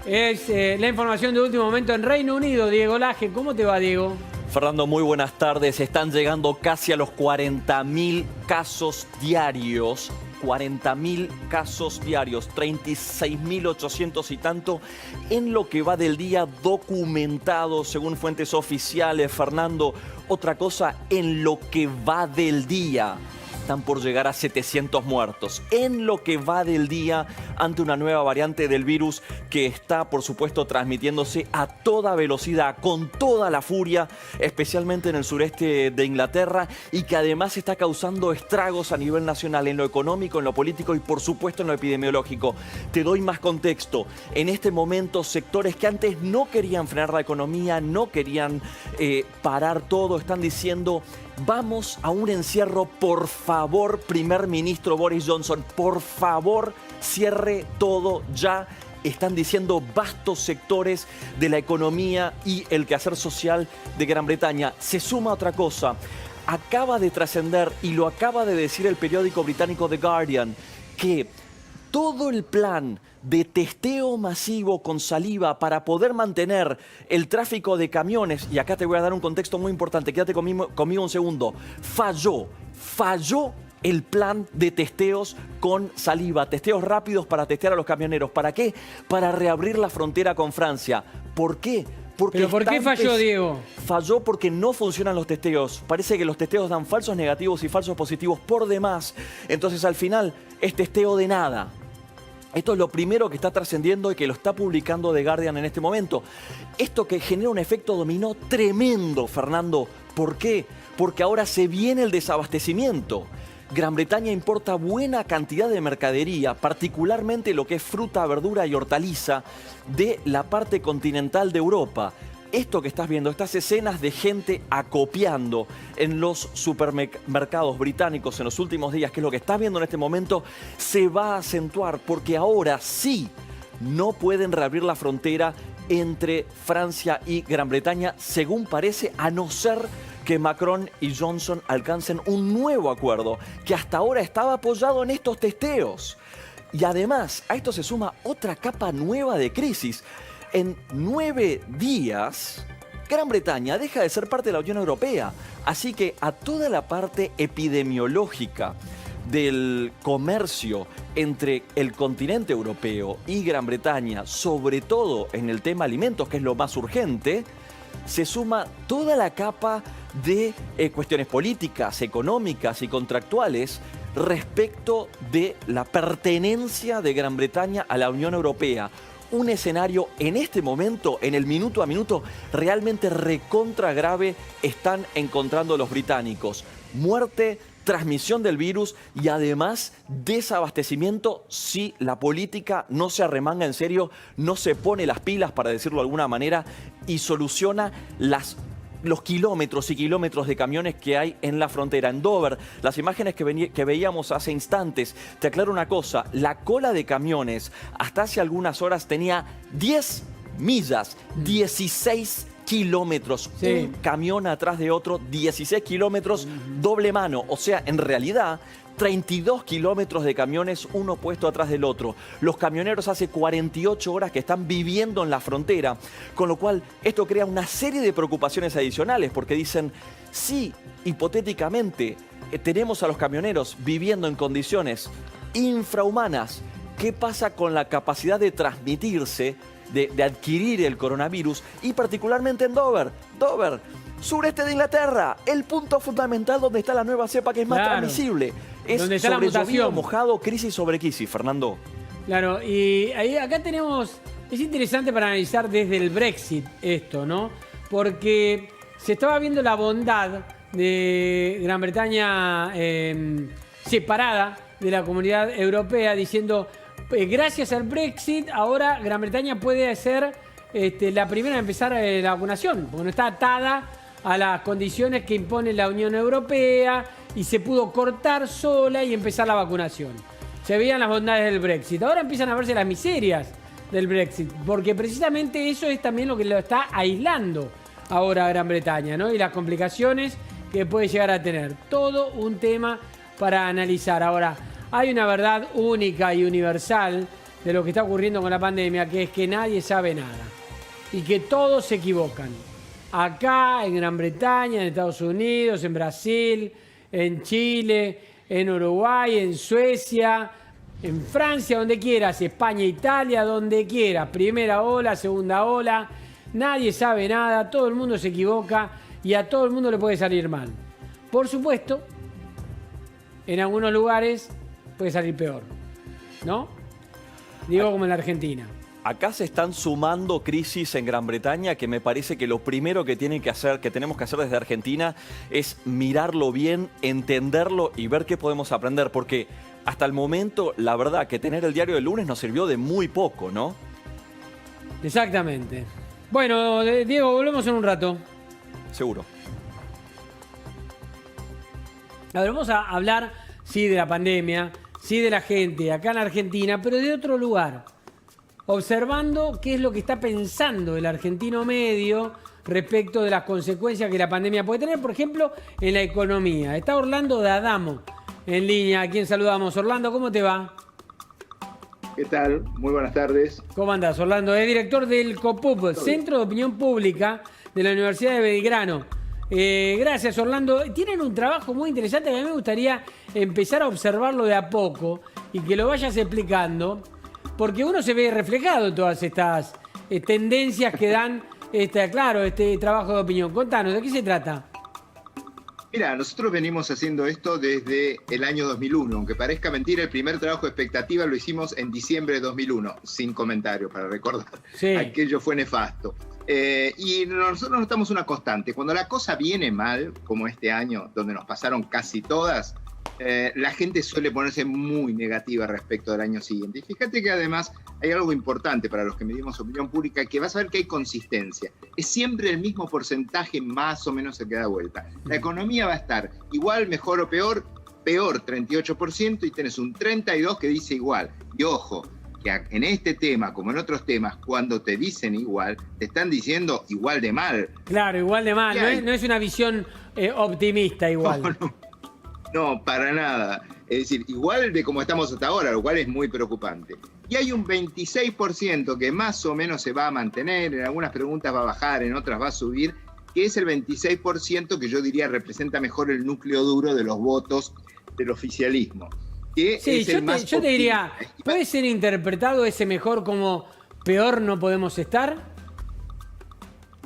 Es la información de último momento en Reino Unido. Diego Laje, ¿cómo te va, Diego? Fernando, muy buenas tardes. Están llegando casi a los 40.000 casos diarios. 40.000 casos diarios, 36.800 y tanto en lo que va del día documentado según fuentes oficiales. Fernando, otra cosa, en lo que va del día. Están por llegar a 700 muertos en lo que va del día ante una nueva variante del virus que está, por supuesto, transmitiéndose a toda velocidad, con toda la furia, especialmente en el sureste de Inglaterra, y que además está causando estragos a nivel nacional en lo económico, en lo político y, por supuesto, en lo epidemiológico. Te doy más contexto. En este momento, sectores que antes no querían frenar la economía, no querían parar todo, están diciendo: vamos a un encierro, por favor, primer ministro Boris Johnson, por favor, cierre todo ya. Están diciendo vastos sectores de la economía y el quehacer social de Gran Bretaña. Se suma otra cosa. Acaba de trascender, y lo acaba de decir el periódico británico The Guardian, que todo el plan de testeo masivo con saliva para poder mantener el tráfico de camiones, y acá te voy a dar un contexto muy importante, quédate conmigo un segundo, falló el plan de testeos con saliva, testeos rápidos para testear a los camioneros. ¿Para qué? Para reabrir la frontera con Francia. ¿Por qué? ¿Pero por qué falló, Diego? Falló porque no funcionan los testeos. Parece que los testeos dan falsos negativos y falsos positivos por demás. Entonces, al final, es testeo de nada. Esto es lo primero que está trascendiendo y que lo está publicando The Guardian en este momento. Esto que genera un efecto dominó tremendo, Fernando. ¿Por qué? Porque ahora se viene el desabastecimiento. Gran Bretaña importa buena cantidad de mercadería, particularmente lo que es fruta, verdura y hortaliza, de la parte continental de Europa. Esto que estás viendo, estas escenas de gente acopiando en los supermercados británicos en los últimos días, que es lo que estás viendo en este momento, se va a acentuar porque ahora sí no pueden reabrir la frontera entre Francia y Gran Bretaña, según parece, a no ser que Macron y Johnson alcancen un nuevo acuerdo que hasta ahora estaba apoyado en estos testeos. Y además, a esto se suma otra capa nueva de crisis. En 9 días, Gran Bretaña deja de ser parte de la Unión Europea. Así que a toda la parte epidemiológica del comercio entre el continente europeo y Gran Bretaña, sobre todo en el tema alimentos, que es lo más urgente, se suma toda la capa de cuestiones políticas, económicas y contractuales respecto de la pertenencia de Gran Bretaña a la Unión Europea. Un escenario en este momento, en el minuto a minuto, realmente recontra grave están encontrando los británicos. Muerte, transmisión del virus y además desabastecimiento si la política no se arremanga en serio, no se pone las pilas, para decirlo de alguna manera, y soluciona los kilómetros y kilómetros de camiones que hay en la frontera. En Dover, las imágenes que veíamos hace instantes, te aclaro una cosa: la cola de camiones hasta hace algunas horas tenía 10 millas, 16 kilómetros, sí. Un camión atrás de otro, 16 kilómetros, doble mano. O sea, en realidad, 32 kilómetros de camiones, uno puesto atrás del otro. Los camioneros hace 48 horas que están viviendo en la frontera, con lo cual esto crea una serie de preocupaciones adicionales, porque dicen, sí, hipotéticamente, tenemos a los camioneros viviendo en condiciones infrahumanas. ¿Qué pasa con la capacidad de transmitirse, de adquirir el coronavirus? Y particularmente en Dover, sureste de Inglaterra, el punto fundamental donde está la nueva cepa que es más transmisible. Es donde está sobre la mutación. llovido, mojado, crisis sobre crisis, Fernando. Claro, y acá tenemos, es interesante para analizar desde el Brexit esto, ¿no? Porque se estaba viendo la bondad de Gran Bretaña separada de la comunidad europea, diciendo, gracias al Brexit, ahora Gran Bretaña puede ser la primera en empezar la vacunación, porque no está atada a las condiciones que impone la Unión Europea y se pudo cortar sola y empezar la vacunación. Se veían las bondades del Brexit. Ahora empiezan a verse las miserias del Brexit, porque precisamente eso es también lo que lo está aislando ahora a Gran Bretaña, ¿no? Y las complicaciones que puede llegar a tener. Todo un tema para analizar. Ahora, hay una verdad única y universal de lo que está ocurriendo con la pandemia, que es que nadie sabe nada y que todos se equivocan. Acá, en Gran Bretaña, en Estados Unidos, en Brasil, en Chile, en Uruguay, en Suecia, en Francia, donde quieras, España, Italia, donde quieras. Primera ola, segunda ola, nadie sabe nada, todo el mundo se equivoca y a todo el mundo le puede salir mal. Por supuesto, en algunos lugares puede salir peor, ¿no? Digo como en la Argentina. Acá se están sumando crisis en Gran Bretaña que me parece que lo primero que tenemos que hacer desde Argentina es mirarlo bien, entenderlo y ver qué podemos aprender. Porque hasta el momento, la verdad que tener el diario del lunes nos sirvió de muy poco, ¿no? Exactamente. Bueno, Diego, volvemos en un rato. Seguro. A ver, vamos a hablar, sí, de la pandemia, sí, de la gente acá en Argentina, pero de otro lugar. Observando qué es lo que está pensando el argentino medio respecto de las consecuencias que la pandemia puede tener, por ejemplo, en la economía. Está Orlando D'Adamo en línea, a quien saludamos. Orlando, ¿cómo te va? ¿Qué tal? Muy buenas tardes. ¿Cómo andás, Orlando? Es director del COPUB, Centro de Opinión Pública de la Universidad de Belgrano. Gracias, Orlando. Tienen un trabajo muy interesante que a mí me gustaría empezar a observarlo de a poco y que lo vayas explicando, porque uno se ve reflejado en todas estas tendencias que dan este trabajo de opinión. Contanos, ¿de qué se trata? Mira, nosotros venimos haciendo esto desde el año 2001. Aunque parezca mentira, el primer trabajo de expectativa lo hicimos en diciembre de 2001, sin comentarios, para recordar. Sí. Aquello fue nefasto. Y nosotros notamos una constante. Cuando la cosa viene mal, como este año, donde nos pasaron casi todas, la gente suele ponerse muy negativa respecto del año siguiente. Y fíjate que además hay algo importante para los que medimos opinión pública, que vas a ver que hay consistencia. Es siempre el mismo porcentaje más o menos el que da vuelta. La economía va a estar igual, mejor o peor, 38%, y tenés un 32% que dice igual. Y ojo, que en este tema, como en otros temas, cuando te dicen igual, te están diciendo igual de mal. Claro, igual de mal. No es una visión optimista igual. No, para nada. Es decir, igual de como estamos hasta ahora, lo cual es muy preocupante. Y hay un 26% que más o menos se va a mantener, en algunas preguntas va a bajar, en otras va a subir, que es el 26% que yo diría representa mejor el núcleo duro de los votos del oficialismo. Que sí, es yo te diría, ¿puede ser interpretado ese mejor como peor no podemos estar?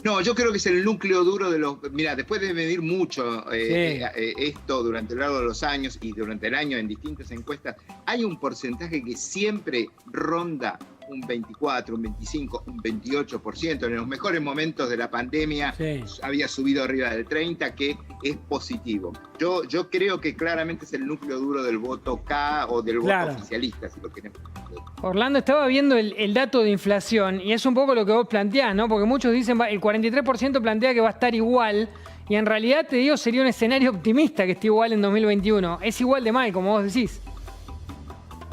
No, yo creo que es el núcleo duro de los... Mira, después de medir mucho esto durante el largo de los años y durante el año en distintas encuestas, hay un porcentaje que siempre ronda un 24, un 25, un 28%. En los mejores momentos de la pandemia había subido arriba del 30%, que es positivo. Yo creo que claramente es el núcleo duro del voto K o del voto oficialista, si lo queremos. Orlando, estaba viendo el dato de inflación y es un poco lo que vos planteás, ¿no? Porque muchos dicen, el 43% plantea que va a estar igual y en realidad, te digo, sería un escenario optimista que esté igual en 2021. Es igual de mal, como vos decís.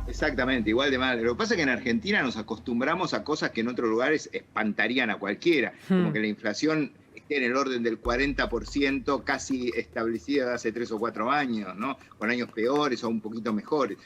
Exactamente, igual de mal. Lo que pasa es que en Argentina nos acostumbramos a cosas que en otros lugares espantarían a cualquiera, como que la inflación esté en el orden del 40%, casi establecida de hace 3 o 4 años, ¿no? Con años peores o un poquito mejores.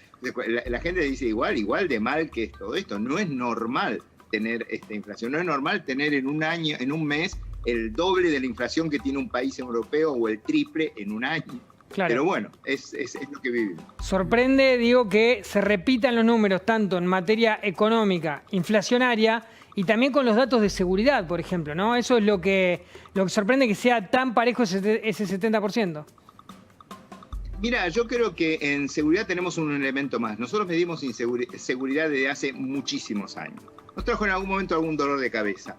La gente dice igual de mal que es todo esto. No es normal tener esta inflación, no es normal tener en un mes, el doble de la inflación que tiene un país europeo o el triple en un año. Claro. Pero bueno, es lo que vivimos. Sorprende, digo, que se repitan los números tanto en materia económica, inflacionaria y también con los datos de seguridad, por ejemplo, ¿no? Eso es lo que sorprende, que sea tan parejo ese 70%. Mira, yo creo que en seguridad tenemos un elemento más. Nosotros medimos seguridad desde hace muchísimos años. Nos trajo en algún momento algún dolor de cabeza.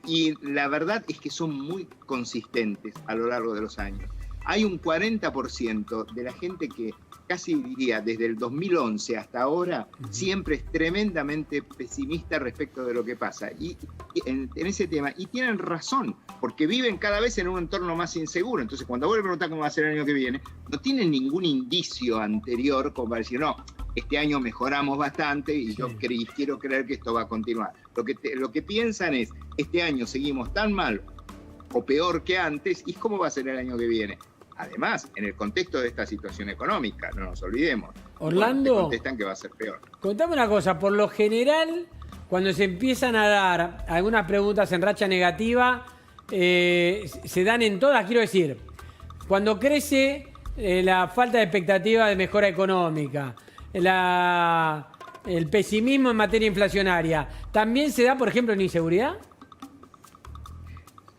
Y la verdad es que son muy consistentes a lo largo de los años. Hay un 40% de la gente que casi diría desde el 2011 hasta ahora siempre es tremendamente pesimista respecto de lo que pasa y en ese tema. Y tienen razón, porque viven cada vez en un entorno más inseguro. Entonces, cuando vuelven a preguntar cómo va a ser el año que viene, no tienen ningún indicio anterior como para decir, no, este año mejoramos bastante y yo quiero creer que esto va a continuar. Lo que piensan es, este año seguimos tan mal o peor que antes, ¿y cómo va a ser el año que viene? Además, en el contexto de esta situación económica, no nos olvidemos. Orlando, Bueno, te contestan que va a ser peor. contame una cosa, por lo general, cuando se empiezan a dar algunas preguntas en racha negativa, se dan en todas, quiero decir, cuando crece la falta de expectativa de mejora económica, el pesimismo en materia inflacionaria, ¿también se da, por ejemplo, en inseguridad?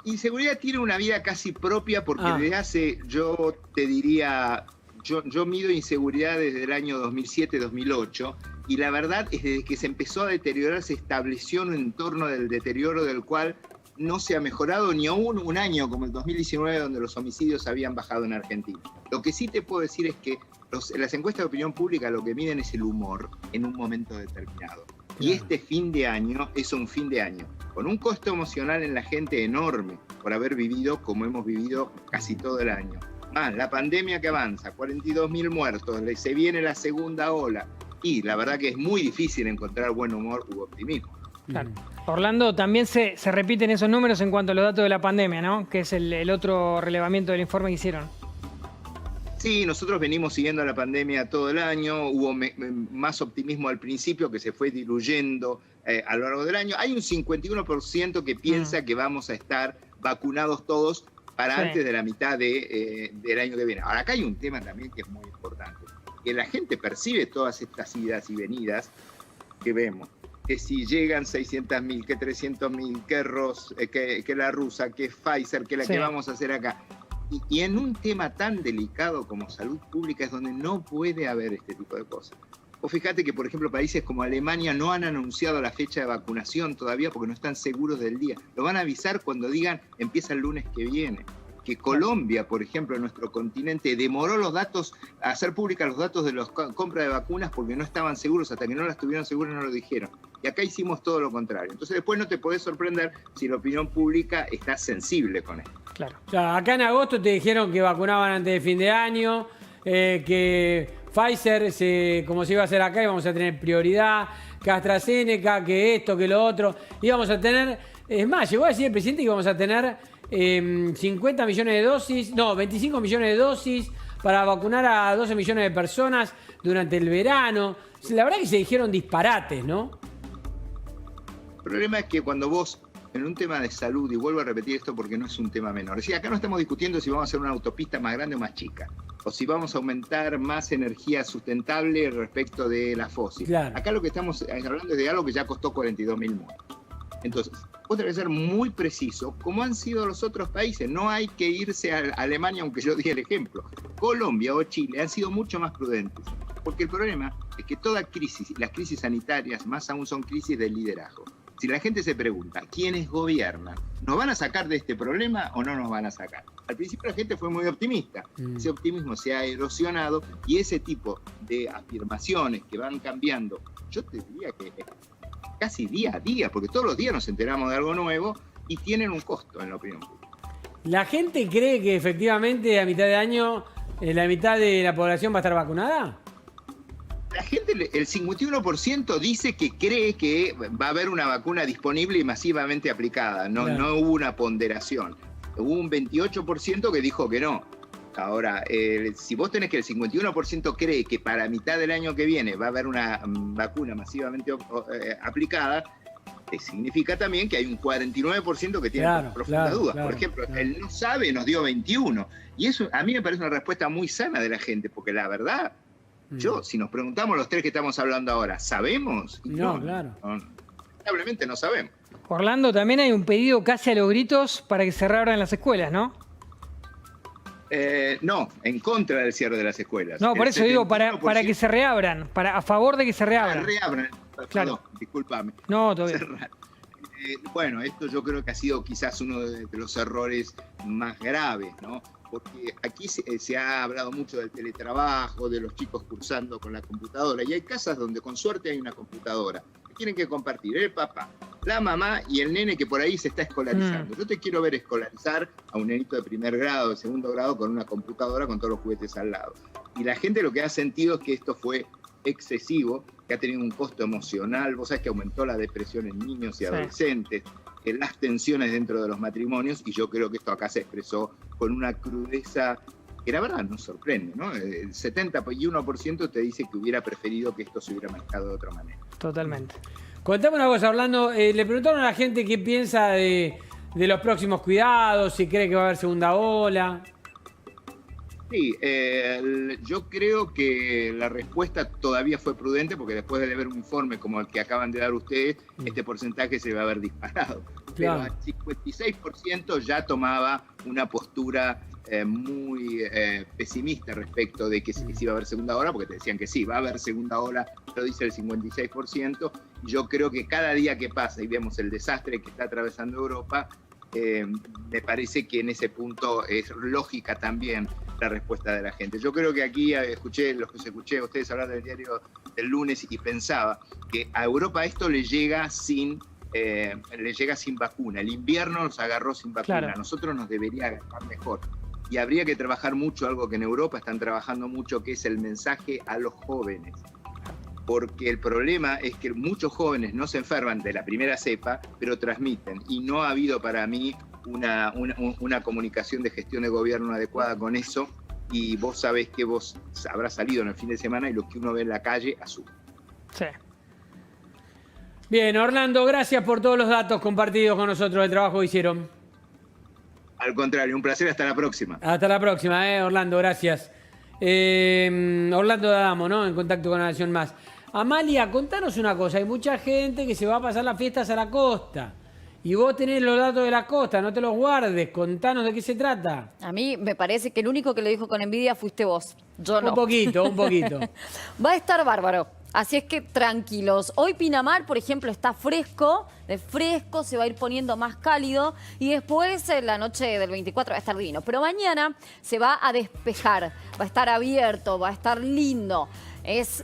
Inseguridad tiene una vida casi propia porque desde hace, yo te diría, yo mido inseguridad desde el año 2007-2008 y la verdad es que desde que se empezó a deteriorar se estableció un entorno del deterioro del cual no se ha mejorado ni aún un año como el 2019 donde los homicidios habían bajado en Argentina. Lo que sí te puedo decir es que las encuestas de opinión pública lo que miden es el humor en un momento determinado. Y este fin de año es un fin de año con un costo emocional en la gente enorme por haber vivido como hemos vivido casi todo el año. Más la pandemia que avanza, 42.000 muertos, se viene la segunda ola y la verdad que es muy difícil encontrar buen humor u optimismo. Claro. Orlando, también se repiten esos números en cuanto a los datos de la pandemia, ¿no? Que es el otro relevamiento del informe que hicieron. Sí, nosotros venimos siguiendo la pandemia todo el año, hubo más optimismo al principio que se fue diluyendo a lo largo del año. Hay un 51% que piensa que vamos a estar vacunados todos para antes de la mitad del año que viene. Ahora, acá hay un tema también que es muy importante, que la gente percibe todas estas idas y venidas que vemos. Que si llegan 600.000, que 300.000, que la rusa, que Pfizer, que la que vamos a hacer acá. Y en un tema tan delicado como salud pública es donde no puede haber este tipo de cosas. O fíjate que, por ejemplo, países como Alemania no han anunciado la fecha de vacunación todavía porque no están seguros del día. Lo van a avisar cuando digan empieza el lunes que viene. Que Colombia, por ejemplo, en nuestro continente, demoró los datos, a hacer públicos los datos de la compra de vacunas porque no estaban seguros, hasta que no las tuvieron seguras no lo dijeron. Y acá hicimos todo lo contrario. Entonces después no te podés sorprender si la opinión pública está sensible con esto. Claro. O sea, acá en agosto te dijeron que vacunaban antes de fin de año, que Pfizer, como se iba a hacer acá, íbamos a tener prioridad, que AstraZeneca, que esto, que lo otro. Íbamos a tener, es más, llegó a decir el presidente que íbamos a tener 50 millones de dosis, no, 25 millones de dosis para vacunar a 12 millones de personas durante el verano. La verdad que se dijeron disparates, ¿no? El problema es que cuando vos, en un tema de salud, y vuelvo a repetir esto porque no es un tema menor, es decir, acá no estamos discutiendo si vamos a hacer una autopista más grande o más chica, o si vamos a aumentar más energía sustentable respecto de la fósil. Claro. Acá lo que estamos hablando es de algo que ya costó 42.000 muertos. Entonces, vos tenés que ser muy preciso, como han sido los otros países. No hay que irse a Alemania, aunque yo di el ejemplo. Colombia o Chile han sido mucho más prudentes. Porque el problema es que toda crisis, las crisis sanitarias más aún son crisis de liderazgo. Si la gente se pregunta, ¿quiénes gobiernan? ¿Nos van a sacar de este problema o no nos van a sacar? Al principio la gente fue muy optimista. Ese optimismo se ha erosionado y ese tipo de afirmaciones que van cambiando, yo te diría que casi día a día, porque todos los días nos enteramos de algo nuevo y tienen un costo en la opinión pública. ¿La gente cree que efectivamente a mitad de año la mitad de la población va a estar vacunada? La gente, el 51% dice que cree que va a haber una vacuna disponible y masivamente aplicada. No, Claro. no hubo una ponderación. Hubo un 28% que dijo que no. Ahora, si vos tenés que el 51% cree que para mitad del año que viene va a haber una vacuna masivamente aplicada, significa también que hay un 49% que tiene profundas dudas. Por ejemplo, el no sabe nos dio 21. Y eso a mí me parece una respuesta muy sana de la gente, porque la verdad, si nos preguntamos los tres que estamos hablando ahora, ¿sabemos? No, claro. Lamentablemente no sabemos. Orlando, también hay un pedido casi a los gritos para que se reabran las escuelas, ¿no? No, en contra del cierre de las escuelas. No, por eso digo, para 71% que se reabran, a favor de que se reabran. Reabran. Claro. Perdón, discúlpame. No, todavía. Bueno, esto yo creo que ha sido quizás uno de los errores más graves, ¿no? Porque aquí se ha hablado mucho del teletrabajo, de los chicos cursando con la computadora, y hay casas donde con suerte hay una computadora que tienen que compartir el papá, la mamá y el nene que por ahí se está escolarizando. Yo te quiero ver escolarizar a un nenito de primer grado, de segundo grado, con una computadora con todos los juguetes al lado. Y la gente lo que ha sentido es que esto fue excesivo, que ha tenido un costo emocional. Vos sabés que aumentó la depresión en niños y adolescentes, las tensiones dentro de los matrimonios, y yo creo que esto acá se expresó con una crudeza que la verdad nos sorprende, ¿no? El 71% te dice que hubiera preferido que esto se hubiera manejado de otra manera. Totalmente. Contame una cosa, Orlando. Le preguntaron a la gente qué piensa de los próximos cuidados, si cree que va a haber segunda ola. Sí, yo creo que la respuesta todavía fue prudente porque después de ver un informe como el que acaban de dar ustedes, este porcentaje se va a haber disparado. Pero Claro. el 56% ya tomaba una postura muy pesimista respecto de que si iba a haber segunda ola, porque te decían que sí, va a haber segunda ola, lo dice el 56%. Yo creo que cada día que pasa y vemos el desastre que está atravesando Europa, me parece que en ese punto es lógica también la respuesta de la gente. Yo creo que aquí escuché a ustedes hablar del diario del lunes y pensaba que a Europa esto le llega sin vacuna. El invierno nos agarró sin vacuna. Claro. A nosotros nos debería agarrar mejor. Y habría que trabajar mucho, algo que en Europa están trabajando mucho, que es el mensaje a los jóvenes. Porque el problema es que muchos jóvenes no se enferman de la primera cepa, pero transmiten. Y no ha habido para mí una comunicación de gestión de gobierno adecuada con eso. Y vos sabés que vos habrás salido en el fin de semana y lo que uno ve en la calle asusta. Sí. Bien, Orlando, gracias por todos los datos compartidos con nosotros del trabajo que hicieron. Al contrario, un placer, hasta la próxima. Hasta la próxima, Orlando, gracias. Orlando D'Adamo, ¿no? En contacto con la Nación Más. Amalia, contanos una cosa. Hay mucha gente que se va a pasar las fiestas a la costa. Y vos tenés los datos de la costa, no te los guardes. Contanos de qué se trata. A mí me parece que el único que lo dijo con envidia fuiste vos. Yo no. Un poquito, un poquito. Va a estar bárbaro. Así es que tranquilos. Hoy Pinamar, por ejemplo, está fresco, de fresco, se va a ir poniendo más cálido y después la noche del 24 va a estar divino. Pero mañana se va a despejar, va a estar abierto, va a estar lindo.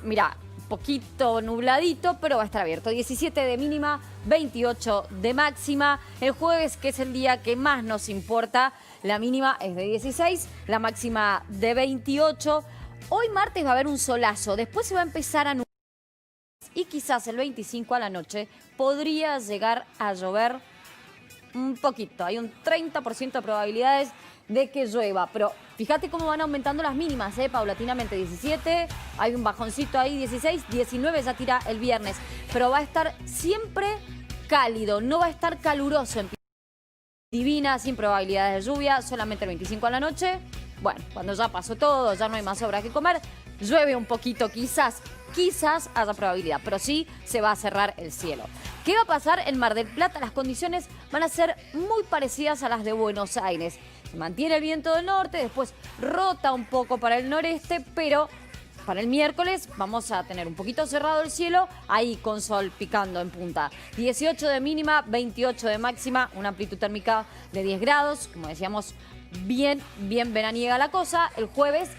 Mira, poquito nubladito, pero va a estar abierto. 17 de mínima, 28 de máxima. El jueves, que es el día que más nos importa, la mínima es de 16, la máxima de 28. Hoy martes va a haber un solazo, después se va a empezar a nublar y quizás el 25 a la noche podría llegar a llover un poquito. Hay un 30% de probabilidades de que llueva, pero fíjate cómo van aumentando las mínimas, paulatinamente. 17, hay un bajoncito ahí, 16, 19 ya tira el viernes, pero va a estar siempre cálido, no va a estar caluroso en divina, sin probabilidades de lluvia, solamente el 25 a la noche. Bueno, cuando ya pasó todo, ya no hay más sobra que comer, llueve un poquito, quizás haya probabilidad, pero sí se va a cerrar el cielo. ¿Qué va a pasar en Mar del Plata? Las condiciones van a ser muy parecidas a las de Buenos Aires. Se mantiene el viento del norte, después rota un poco para el noreste, pero para el miércoles vamos a tener un poquito cerrado el cielo, ahí con sol picando en punta. 18 de mínima, 28 de máxima, una amplitud térmica de 10 grados, como decíamos, bien veraniega la cosa. El jueves,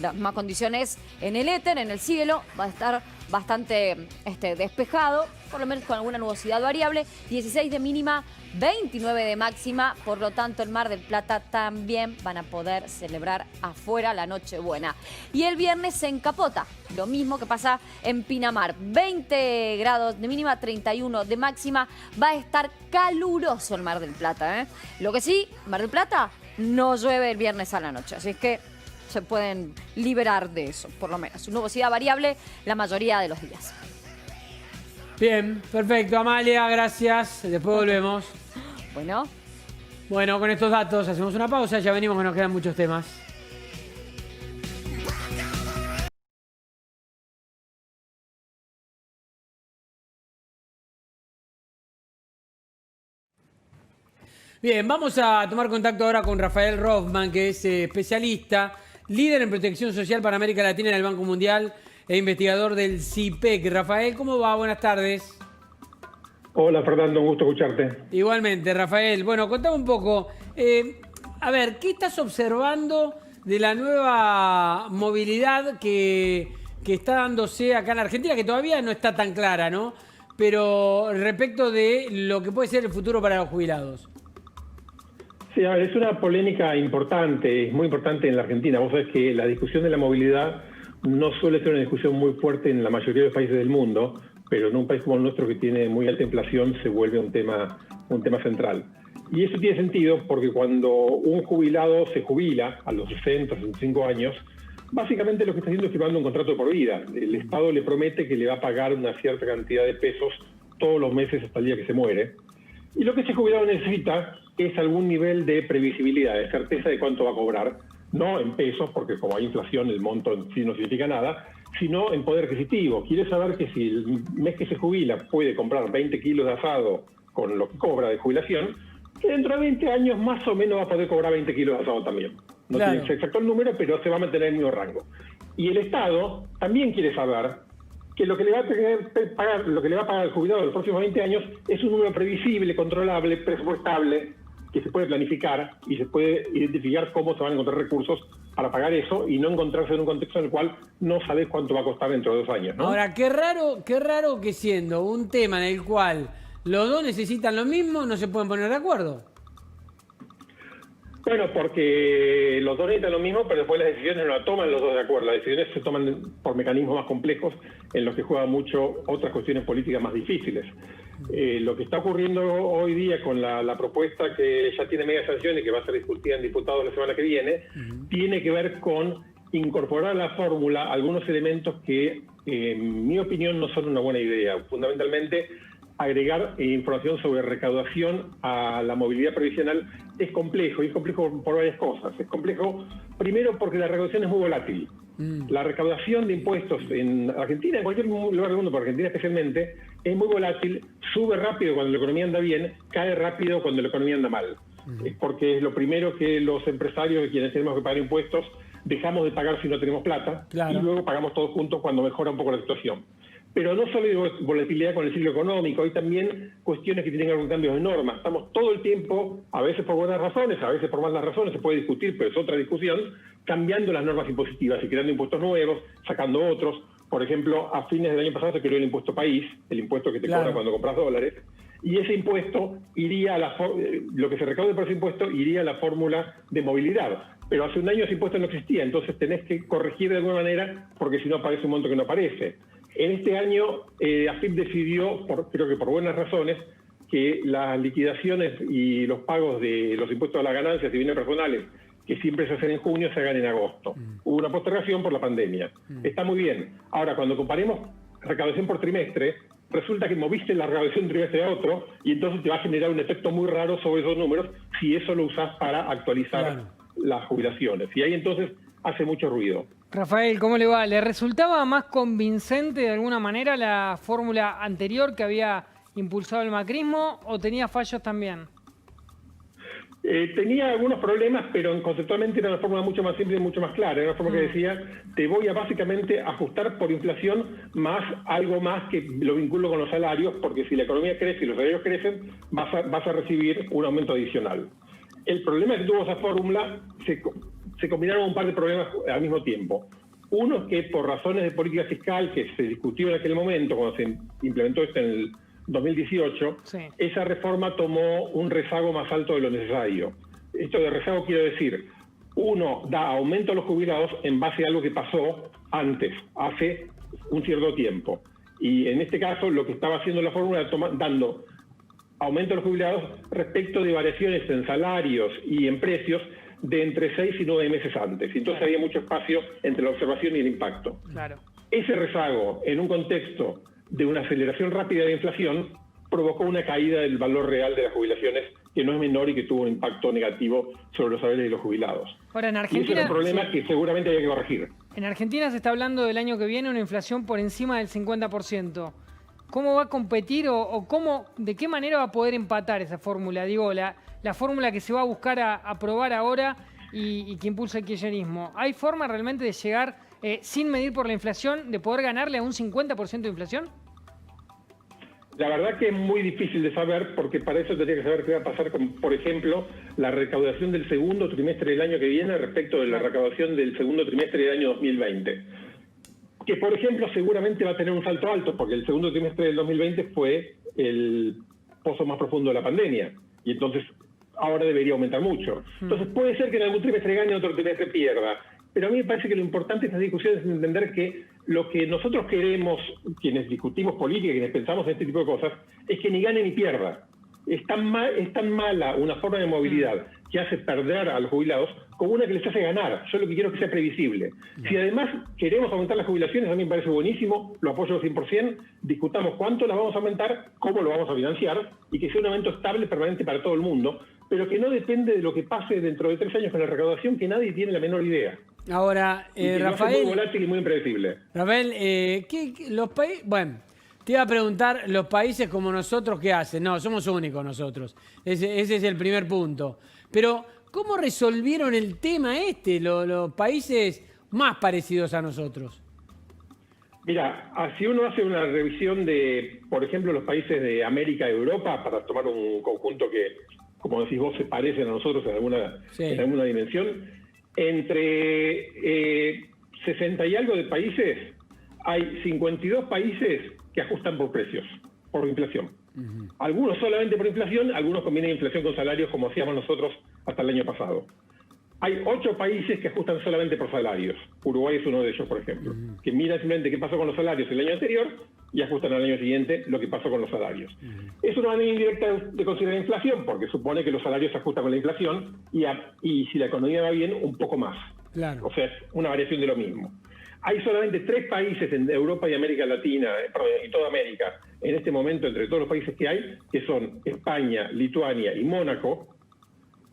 las mismas condiciones en el éter, en el cielo, va a estar bastante despejado, por lo menos con alguna nubosidad variable. 16 de mínima, 29 de máxima, por lo tanto el Mar del Plata también van a poder celebrar afuera la Nochebuena. Y el viernes se encapota, lo mismo que pasa en Pinamar. 20 grados de mínima, 31 de máxima, va a estar caluroso el Mar del Plata. Lo que sí, Mar del Plata no llueve el viernes a la noche, así es que se pueden liberar de eso, por lo menos. Nubosidad variable la mayoría de los días. Bien, perfecto, Amalia, gracias. Después volvemos. Bueno, con estos datos hacemos una pausa, ya venimos que nos quedan muchos temas. Bien, vamos a tomar contacto ahora con Rafael Rothman, que es especialista, líder en protección social para América Latina en el Banco Mundial e investigador del CIPEC. Rafael, ¿cómo va? Buenas tardes. Hola Fernando, un gusto escucharte. Igualmente, Rafael. Bueno, contame un poco. A ver, ¿qué estás observando de la nueva movilidad que está dándose acá en Argentina, que todavía no está tan clara, ¿no? Pero respecto de lo que puede ser el futuro para los jubilados. Sí, a ver, es una polémica importante, es muy importante en la Argentina. Vos sabés que la discusión de la movilidad no suele ser una discusión muy fuerte en la mayoría de los países del mundo, pero en un país como el nuestro que tiene muy alta inflación se vuelve un tema central. Y eso tiene sentido porque cuando un jubilado se jubila a los 60, 65 años, básicamente lo que está haciendo es firmando un contrato de por vida. El Estado le promete que le va a pagar una cierta cantidad de pesos todos los meses hasta el día que se muere. Y lo que ese jubilado necesita es algún nivel de previsibilidad, de certeza de cuánto va a cobrar, no en pesos, porque como hay inflación el monto en sí no significa nada, sino en poder adquisitivo. Quiere saber que si el mes que se jubila puede comprar 20 kilos de asado con lo que cobra de jubilación, que dentro de 20 años más o menos va a poder cobrar 20 kilos de asado también. No tiene exacto el número, pero se va a mantener en el mismo rango. Y el Estado también quiere saber que lo que le va a pagar, lo que le va a pagar al jubilado en los próximos 20 años es un número previsible, controlable, presupuestable, que se puede planificar y se puede identificar cómo se van a encontrar recursos para pagar eso y no encontrarse en un contexto en el cual no sabes cuánto va a costar dentro de 2 años, ¿no? Ahora, qué raro que siendo un tema en el cual los dos necesitan lo mismo, no se pueden poner de acuerdo. Bueno, porque los dos necesitan lo mismo, pero después las decisiones no las toman los dos de acuerdo. Las decisiones se toman por mecanismos más complejos en los que juegan mucho otras cuestiones políticas más difíciles. Lo que está ocurriendo hoy día con la propuesta que ya tiene media sanción y que va a ser discutida en diputados la semana que viene, tiene que ver con incorporar a la fórmula algunos elementos que, en mi opinión, no son una buena idea. Fundamentalmente, agregar información sobre recaudación a la movilidad previsional es complejo, y es complejo por varias cosas. Es complejo, primero, porque la recaudación es muy volátil. La recaudación de impuestos en Argentina, en cualquier lugar del mundo, pero Argentina especialmente, es muy volátil, sube rápido cuando la economía anda bien, cae rápido cuando la economía anda mal. Es porque es lo primero que los empresarios y quienes tenemos que pagar impuestos dejamos de pagar si no tenemos plata, y luego pagamos todos juntos cuando mejora un poco la situación. Pero no solo hay volatilidad con el ciclo económico, hay también cuestiones que tienen que ver con cambios de normas. Estamos todo el tiempo, a veces por buenas razones, a veces por malas razones, se puede discutir, pero es otra discusión, cambiando las normas impositivas y creando impuestos nuevos, sacando otros. Por ejemplo, a fines del año pasado se creó el impuesto país, el impuesto que te cobra cuando compras dólares, y ese impuesto iría a lo que se recaude por ese impuesto iría a la fórmula de movilidad. Pero hace un año ese impuesto no existía, entonces tenés que corregir de alguna manera, porque si no aparece un monto que no aparece. En este año, AFIP decidió, creo que por buenas razones, que las liquidaciones y los pagos de los impuestos a las ganancias y bienes personales, que siempre se hacen en junio, se hagan en agosto. Hubo una postergación por la pandemia. Está muy bien. Ahora, cuando comparemos recaudación por trimestre, resulta que moviste la recaudación de un trimestre a otro y entonces te va a generar un efecto muy raro sobre esos números si eso lo usás para actualizar las jubilaciones. Y ahí entonces hace mucho ruido. Rafael, ¿cómo le va? ¿Le resultaba más convincente de alguna manera la fórmula anterior que había impulsado el macrismo o tenía fallos también? Tenía algunos problemas, pero conceptualmente era una fórmula mucho más simple y mucho más clara. Era una fórmula que decía, te voy a básicamente ajustar por inflación más algo más que lo vinculo con los salarios, porque si la economía crece y los salarios crecen, vas a recibir un aumento adicional. El problema que tuvo esa fórmula, se combinaron un par de problemas al mismo tiempo. Uno es que por razones de política fiscal que se discutió en aquel momento, cuando se implementó esto en el 2018, esa reforma tomó un rezago más alto de lo necesario. Esto de rezago quiero decir, uno da aumento a los jubilados en base a algo que pasó antes, hace un cierto tiempo. Y en este caso lo que estaba haciendo la fórmula dando aumento a los jubilados respecto de variaciones en salarios y en precios de entre 6 y 9 meses antes. Entonces había mucho espacio entre la observación y el impacto. Ese rezago, en un contexto de una aceleración rápida de la inflación, provocó una caída del valor real de las jubilaciones que no es menor y que tuvo un impacto negativo sobre los salarios de los jubilados. Ahora, en y Argentina, ese es un problema que seguramente había que corregir. En Argentina se está hablando del año que viene una inflación por encima del 50%. ¿Cómo va a competir o de qué manera va a poder empatar esa fórmula? Digo, la fórmula que se va a buscar a aprobar ahora y que impulsa el kirchnerismo. ¿Hay forma realmente de llegar, sin medir por la inflación, de poder ganarle a un 50% de inflación? La verdad que es muy difícil de saber, porque para eso tendría que saber qué va a pasar con, por ejemplo, la recaudación del segundo trimestre del año que viene respecto de la recaudación del segundo trimestre del año 2020. Que, por ejemplo, seguramente va a tener un salto alto, porque el segundo trimestre del 2020 fue el pozo más profundo de la pandemia. Y entonces ahora debería aumentar mucho. Entonces puede ser que en algún trimestre gane, en otro trimestre pierda. Pero a mí me parece que lo importante de estas discusiones es entender que lo que nosotros queremos, quienes discutimos política, quienes pensamos en este tipo de cosas, es que ni gane ni pierda. es tan mala una forma de movilidad que hace perder a los jubilados como una que les hace ganar. Yo lo que quiero es que sea previsible. Si además queremos aumentar las jubilaciones, a mí me parece buenísimo, lo apoyo al 100%, discutamos cuánto las vamos a aumentar, cómo lo vamos a financiar, y que sea un aumento estable, permanente para todo el mundo, pero que no depende de lo que pase dentro de 3 años con la recaudación, que nadie tiene la menor idea. Ahora, Y que Rafael... lo hace muy volátil y muy impredecible. Rafael, los países... Bueno, te iba a preguntar, los países como nosotros, ¿qué hacen? No, somos únicos nosotros. Ese es el primer punto. Pero, ¿cómo resolvieron el tema los países más parecidos a nosotros? Mira, si uno hace una revisión de, por ejemplo, los países de América y Europa, para tomar un conjunto que, como decís vos, se parecen a nosotros en alguna dimensión, entre 60 y algo de países, hay 52 países que ajustan por precios, por inflación. Algunos solamente por inflación, algunos combinan inflación con salarios como hacíamos nosotros hasta el año pasado. Hay 8 países que ajustan solamente por salarios. Uruguay es uno de ellos, por ejemplo, que miran simplemente qué pasó con los salarios el año anterior y ajustan al año siguiente lo que pasó con los salarios. Es una manera indirecta de considerar inflación, porque supone que los salarios se ajustan con la inflación y si la economía va bien, un poco más. Claro. O sea, es una variación de lo mismo. Hay solamente 3 países en Europa y América Latina, y toda América, en este momento, entre todos los países que hay, que son España, Lituania y Mónaco,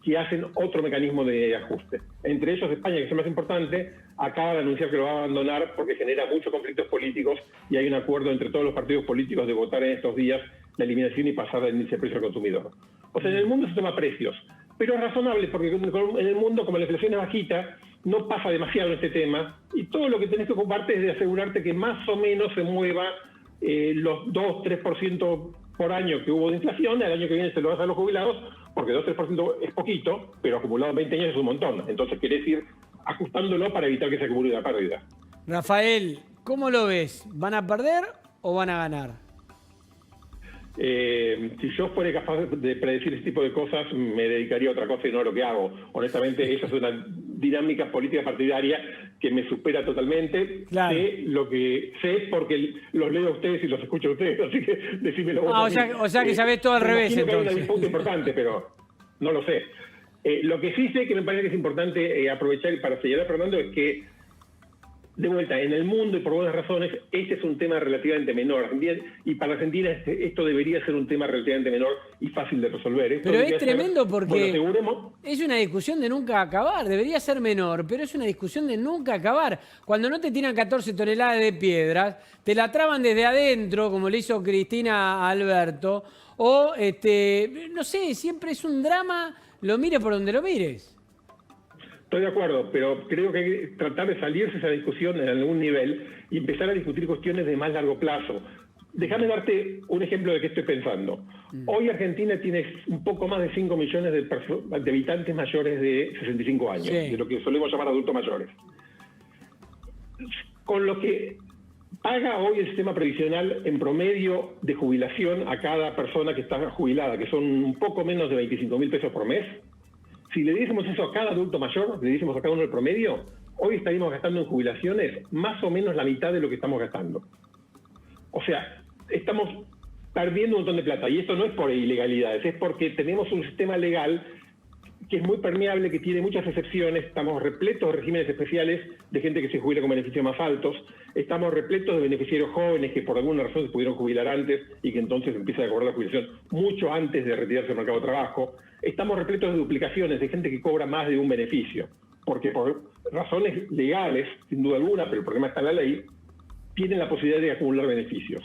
que hacen otro mecanismo de ajuste. Entre ellos España, que es el más importante, acaba de anunciar que lo va a abandonar porque genera muchos conflictos políticos y hay un acuerdo entre todos los partidos políticos de votar en estos días la eliminación y pasar del índice de precio al consumidor. O sea, en el mundo se toma precios, pero es razonable porque en el mundo, como la inflación es bajita, no pasa demasiado en este tema y todo lo que tenés que ocuparte es de asegurarte que más o menos se mueva los 2-3% por año que hubo de inflación. El año que viene se lo vas a los jubilados porque 2-3% es poquito, pero acumulado en 20 años es un montón. Entonces querés ir ajustándolo para evitar que se acumule una pérdida. Rafael, ¿cómo lo ves? ¿Van a perder o van a ganar? Si yo fuera capaz de predecir este tipo de cosas, me dedicaría a otra cosa y no a lo que hago. Honestamente, esa es una dinámica política partidaria que me supera totalmente. Claro. Sé lo que sé porque los leo a ustedes y los escucho a ustedes, así que decímelo vos. O sea que sabés todo al revés, entonces. Hay una entonces. disputa importante, pero no lo sé. Lo que sí sé que me parece que es importante aprovechar para señalar, Fernando, es que de vuelta, en el mundo y por buenas razones, este es un tema relativamente menor. Y para Argentina esto debería ser un tema relativamente menor y fácil de resolver. Pero es tremendo porque aseguremos. Es una discusión de nunca acabar. Debería ser menor, pero es una discusión de nunca acabar. Cuando no te tiran 14 toneladas de piedras, te la traban desde adentro, como le hizo Cristina a Alberto, o, no sé, siempre es un drama, lo mires por donde lo mires. Estoy de acuerdo, pero creo que hay que tratar de salirse de esa discusión en algún nivel y empezar a discutir cuestiones de más largo plazo. Déjame darte un ejemplo de qué estoy pensando. Hoy Argentina tiene un poco más de 5 millones de habitantes mayores de 65 años, de lo que solemos llamar adultos mayores. Con lo que paga hoy el sistema previsional en promedio de jubilación a cada persona que está jubilada, que son un poco menos de 25.000 pesos por mes, si le diésemos eso a cada adulto mayor, le diésemos a cada uno el promedio, hoy estaríamos gastando en jubilaciones más o menos la mitad de lo que estamos gastando. O sea, estamos perdiendo un montón de plata. Y esto no es por ilegalidades, es porque tenemos un sistema legal que es muy permeable, que tiene muchas excepciones. Estamos repletos de regímenes especiales de gente que se jubila con beneficios más altos. Estamos repletos de beneficiarios jóvenes que por alguna razón se pudieron jubilar antes y que entonces empiezan a cobrar la jubilación mucho antes de retirarse del mercado de trabajo. Estamos repletos de duplicaciones, de gente que cobra más de un beneficio, porque por razones legales, sin duda alguna, pero el problema está en la ley, tienen la posibilidad de acumular beneficios.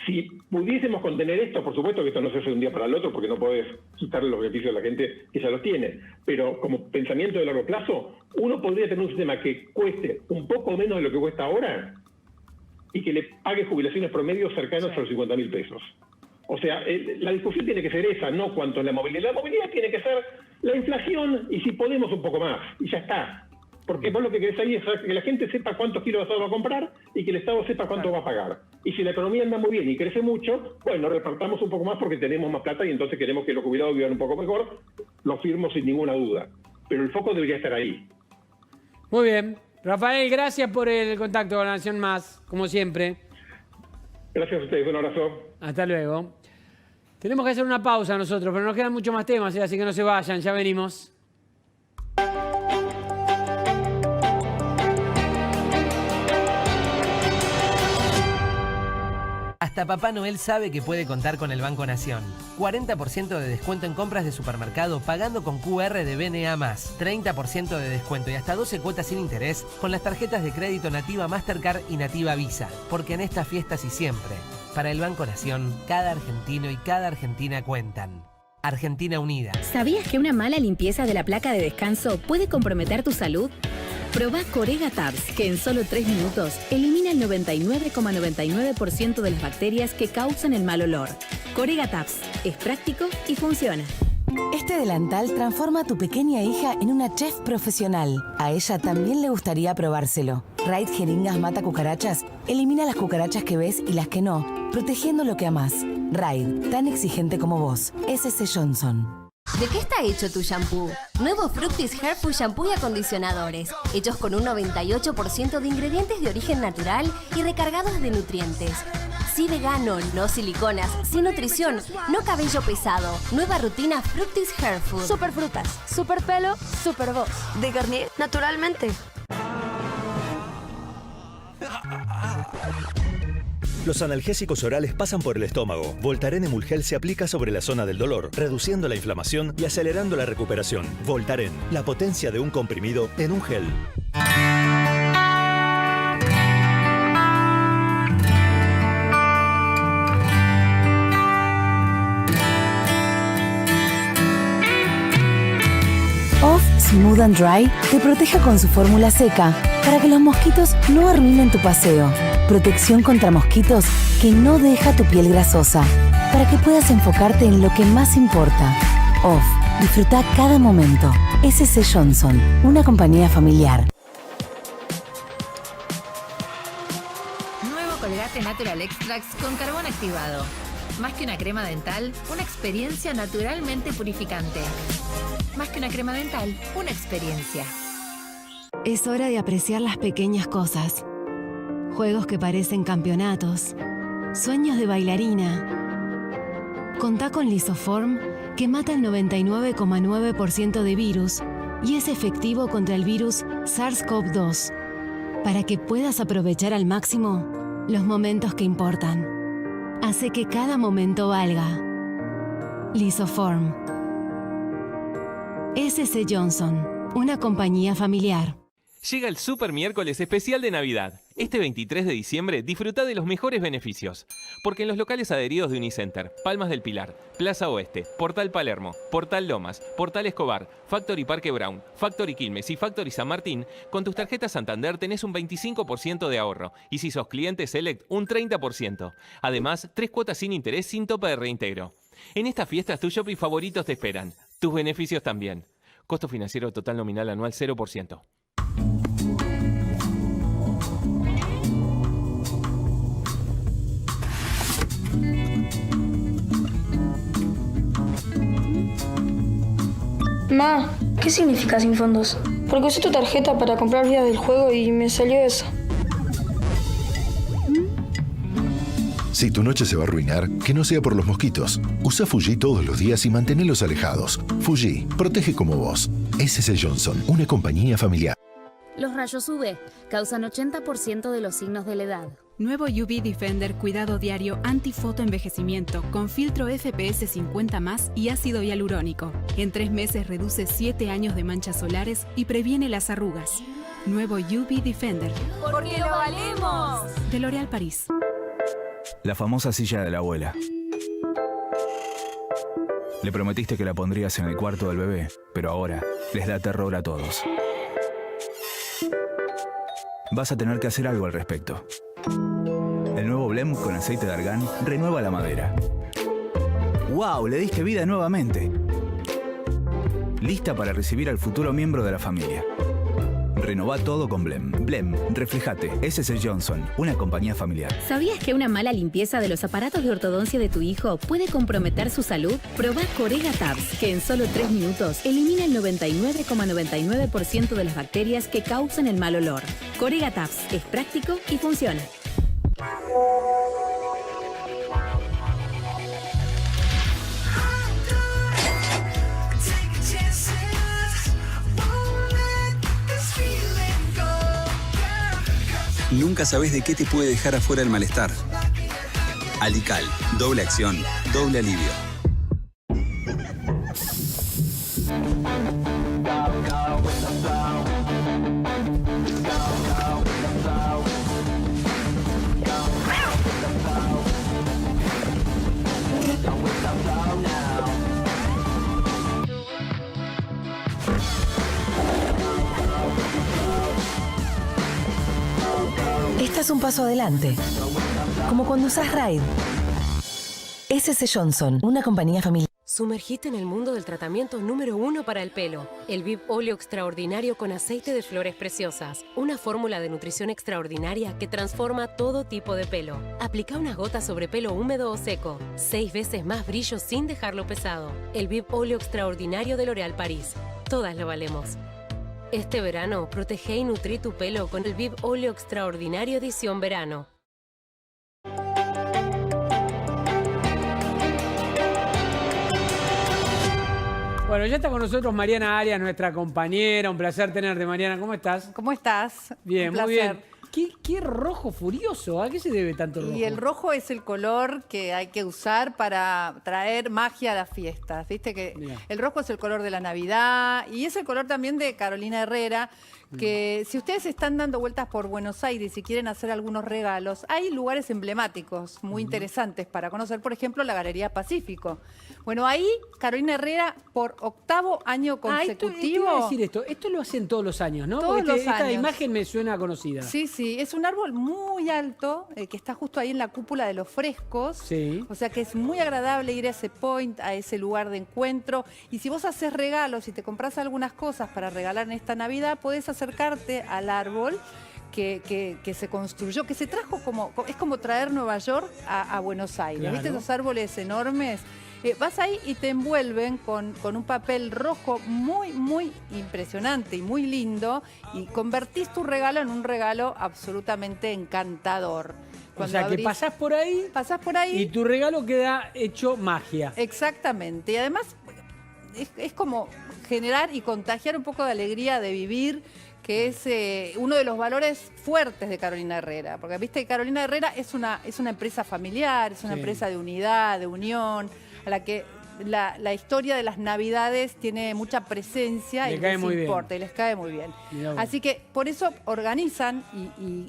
Si pudiésemos contener esto, por supuesto que esto no se hace de un día para el otro, porque no podés quitarle los beneficios a la gente que ya los tiene, pero como pensamiento de largo plazo, uno podría tener un sistema que cueste un poco menos de lo que cuesta ahora y que le pague jubilaciones promedios cercanos a los 50.000 pesos. O sea, la discusión tiene que ser esa, no cuánto es la movilidad. La movilidad tiene que ser la inflación y si podemos un poco más, y ya está. Porque vos lo que querés ahí es que la gente sepa cuántos kilos de asado va a comprar y que el Estado sepa cuánto va a pagar. Y si la economía anda muy bien y crece mucho, bueno, repartamos un poco más porque tenemos más plata y entonces queremos que los jubilados vivan un poco mejor, lo firmo sin ninguna duda. Pero el foco debería estar ahí. Muy bien. Rafael, gracias por el contacto con La Nación Más, como siempre. Gracias a ustedes, un abrazo. Hasta luego. Tenemos que hacer una pausa nosotros, pero nos quedan muchos más temas, así que no se vayan, ya venimos. Hasta Papá Noel sabe que puede contar con el Banco Nación. 40% de descuento en compras de supermercado pagando con QR de BNA+. 30% de descuento y hasta 12 cuotas sin interés con las tarjetas de crédito Nativa Mastercard y Nativa Visa. Porque en estas fiestas y siempre, para el Banco Nación, cada argentino y cada argentina cuentan. Argentina Unida. ¿Sabías que una mala limpieza de la placa de descanso puede comprometer tu salud? Probá Corega Tabs, que en solo 3 minutos elimina el 99,99% de las bacterias que causan el mal olor. Corega Tabs es práctico y funciona. Este delantal transforma a tu pequeña hija en una chef profesional. A ella también le gustaría probárselo. Raid Jeringas Mata Cucarachas elimina las cucarachas que ves y las que no, protegiendo lo que amás. Raid, tan exigente como vos. S.C. Johnson. ¿De qué está hecho tu shampoo? Nuevos Fructis Hairful Shampoo y acondicionadores, hechos con un 98% de ingredientes de origen natural y recargados de nutrientes. Sí vegano, no siliconas, sin nutrición, no cabello pesado. Nueva rutina Fructis Hairful. Super frutas, super pelo, super voz. De Garnier, naturalmente. Los analgésicos orales pasan por el estómago. Voltaren Emulgel se aplica sobre la zona del dolor, reduciendo la inflamación y acelerando la recuperación. Voltaren, la potencia de un comprimido en un gel. Off Smooth and Dry te proteja con su fórmula seca para que los mosquitos no arruinen tu paseo. Protección contra mosquitos que no deja tu piel grasosa, para que puedas enfocarte en lo que más importa. Off, disfruta cada momento. S.C. Johnson, una compañía familiar. Nuevo Colgate Natural Extracts con carbón activado. Más que una crema dental, una experiencia naturalmente purificante. Más que una crema dental, una experiencia. Es hora de apreciar las pequeñas cosas. Juegos que parecen campeonatos. Sueños de bailarina. Contá con Lisoform, que mata el 99,9% de virus y es efectivo contra el virus SARS-CoV-2, para que puedas aprovechar al máximo los momentos que importan. Hace que cada momento valga. Lisoform. S.C. Johnson, una compañía familiar. Llega el Super Miércoles especial de Navidad. Este 23 de diciembre disfruta de los mejores beneficios. Porque en los locales adheridos de Unicenter, Palmas del Pilar, Plaza Oeste, Portal Palermo, Portal Lomas, Portal Escobar, Factory Parque Brown, Factory Quilmes y Factory San Martín, con tus tarjetas Santander tenés un 25% de ahorro. Y si sos cliente Select, un 30%. Además, 3 cuotas sin interés sin tope de reintegro. En estas fiestas tus shopping favoritos te esperan. Tus beneficios también. Costo financiero total nominal anual 0%. Ma, ¿qué significa sin fondos? Porque usé tu tarjeta para comprar vidas del juego y me salió eso. Si tu noche se va a arruinar, que no sea por los mosquitos. Usa Fuji todos los días y mantenelos alejados. Fuji, protege como vos. S.C. Johnson, una compañía familiar. Los rayos UV causan 80% de los signos de la edad. Nuevo UV Defender Cuidado Diario Antifoto Envejecimiento con filtro FPS 50+ y ácido hialurónico. En 3 meses reduce 7 años de manchas solares y previene las arrugas. Nuevo UV Defender. ¡Porque lo valemos! De L'Oréal París. La famosa silla de la abuela. Le prometiste que la pondrías en el cuarto del bebé, pero ahora les da terror a todos. Vas a tener que hacer algo al respecto. El nuevo Blem con aceite de argán renueva la madera. ¡Wow! Le diste vida nuevamente. Lista para recibir al futuro miembro de la familia. Renová todo con Blem. Blem, reflejate. S.C. Johnson, una compañía familiar. ¿Sabías que una mala limpieza de los aparatos de ortodoncia de tu hijo puede comprometer su salud? Probá Corega Tabs, que en solo 3 minutos elimina el 99,99% de las bacterias que causan el mal olor. Corega Tabs es práctico y funciona. nunca sabés de qué te puede dejar afuera el malestar. Alical, doble acción, doble alivio. Estás un paso adelante. Como cuando usas Raid. SC Johnson, una compañía familiar. Sumergite en el mundo del tratamiento número 1 para el pelo. El VIP Óleo Extraordinario con aceite de flores preciosas. Una fórmula de nutrición extraordinaria que transforma todo tipo de pelo. Aplica unas gotas sobre pelo húmedo o seco. 6 veces más brillo sin dejarlo pesado. El VIP Óleo Extraordinario de L'Oréal París. Todas lo valemos. Este verano, protege y nutrí tu pelo con el VIP Óleo Extraordinario Edición Verano. Bueno, ya está con nosotros Mariana Arias, nuestra compañera. Un placer tenerte, Mariana. ¿Cómo estás? ¿Cómo estás? Bien, Un muy placer. bien. ¿Qué rojo furioso? ¿A qué se debe tanto el rojo? Y el rojo es el color que hay que usar para traer magia a las fiestas. Viste que Mirá. el rojo es el color de la Navidad y es el color también de Carolina Herrera, que si ustedes están dando vueltas por Buenos Aires y quieren hacer algunos regalos, hay lugares emblemáticos muy interesantes para conocer, por ejemplo, la Galería Pacífico. Bueno, ahí Carolina Herrera, por 8º año consecutivo... Te iba a decir esto lo hacen todos los años, ¿no? Todos Porque los esta años. imagen me suena conocida. Sí, sí, es un árbol muy alto que está justo ahí en la cúpula de los frescos. Sí. O sea que es muy agradable ir a ese point, a ese lugar de encuentro. Y si vos haces regalos y te compras algunas cosas para regalar en esta Navidad, podés acercarte al árbol que se construyó, que se trajo como... Es como traer Nueva York a Buenos Aires. Claro. ¿Viste esos árboles enormes? Vas ahí y te envuelven con un papel rojo muy, muy impresionante y muy lindo y convertís tu regalo en un regalo absolutamente encantador. O sea, que pasás por ahí y tu regalo queda hecho magia. Exactamente. Y además es como generar y contagiar un poco de alegría de vivir, que es uno de los valores fuertes de Carolina Herrera. Porque viste que Carolina Herrera es una empresa familiar, es una Sí. empresa de unidad, de unión, a la que la historia de las Navidades tiene mucha presencia Le y cae les muy bien. importa y les cae muy bien. Mirá vos. Así que por eso organizan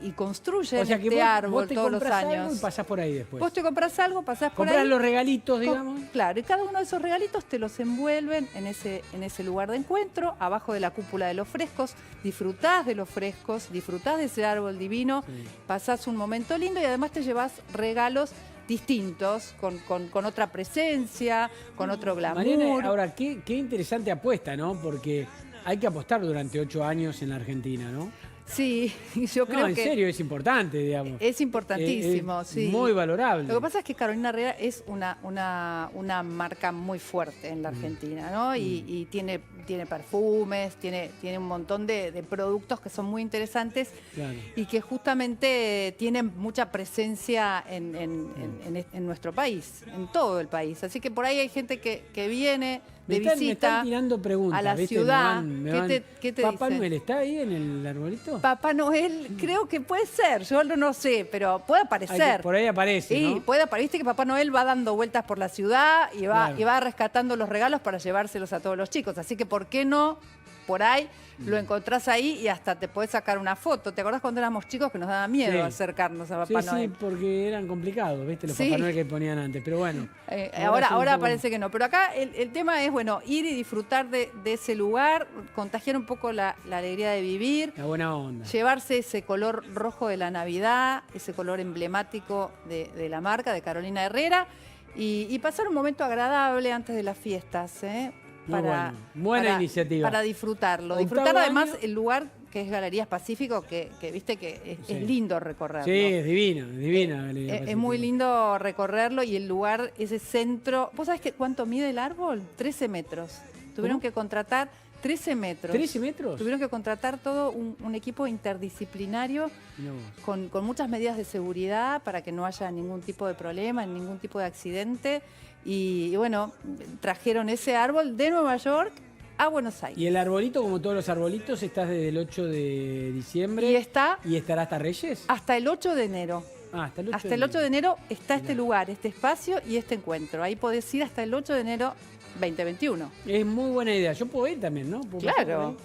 y construyen O sea, que este árbol vos te todos los compras algo años. y pasás por ahí después. Vos te compras algo, pasás por Comprás ahí. los regalitos, digamos. Claro, y cada uno de esos regalitos te los envuelven en ese lugar de encuentro, abajo de la cúpula de los frescos. Disfrutás de los frescos, disfrutás de ese árbol divino, pasás un momento lindo y además te llevas regalos distintos, con otra presencia, con otro glamour. Mariana, ahora, qué interesante apuesta, ¿no? Porque hay que apostar durante 8 años en la Argentina, ¿no? Sí, yo creo en que... serio, es importante, digamos. Es importantísimo, Es sí. muy valorable. Lo que pasa es que Carolina Herrera es una marca muy fuerte en la Argentina, ¿no? Y tiene perfumes, tiene un montón de productos que son muy interesantes Claro. y que justamente tienen mucha presencia en nuestro país, en todo el país. Así que por ahí hay gente que viene de me visita están tirando preguntas, a la ¿viste? ciudad. Me van- ¿Qué te ¿Papá dicen? Noel está ahí en el arbolito? Papá Noel, creo que puede ser, yo no sé, pero puede aparecer. Por ahí aparece, Sí, ¿no? puede aparecer. Viste que Papá Noel va dando vueltas por la ciudad y va, Claro. y va rescatando los regalos para llevárselos a todos los chicos. Así que, ¿por qué no? Por ahí lo encontrás ahí y hasta te podés sacar una foto. ¿Te acordás cuando éramos chicos que nos daba miedo Sí. acercarnos a Papá Sí, Noel? sí, porque eran complicados, ¿viste? Los Sí. Papá Noel que ponían antes, pero bueno. Ahora son un poco- parece que no. Pero acá el tema es, bueno, ir y disfrutar de ese lugar, contagiar un poco la alegría de vivir. La buena onda. Llevarse ese color rojo de la Navidad, ese color emblemático de la marca, de Carolina Herrera, y pasar un momento agradable antes de las fiestas, ¿eh? Muy bueno. Buena iniciativa. Para disfrutarlo. 8º Disfrutar además año. el lugar que es Galerías Pacífico, que viste que Sí. es lindo recorrerlo. Sí, es divina la Galería Es Pacífico. muy lindo recorrerlo y el lugar, ese centro. ¿Vos sabés cuánto mide el árbol? 13 metros. Tuvieron ¿Cómo? que contratar 13 metros. ¿13 metros? Tuvieron que contratar todo un equipo interdisciplinario Mirá vos. con muchas medidas de seguridad para que no haya ningún tipo de problema, ningún tipo de accidente. Y bueno, trajeron ese árbol de Nueva York a Buenos Aires. ¿Y el arbolito, como todos los arbolitos, estás desde el 8 de diciembre? Y está... ¿Y estará hasta Reyes? Hasta el 8 de enero. Hasta el 8 hasta el 8 de enero está este lugar, este espacio y este encuentro. Ahí podés ir hasta el 8 de enero 2021. Es muy buena idea. Yo puedo ir también, ¿no? Claro.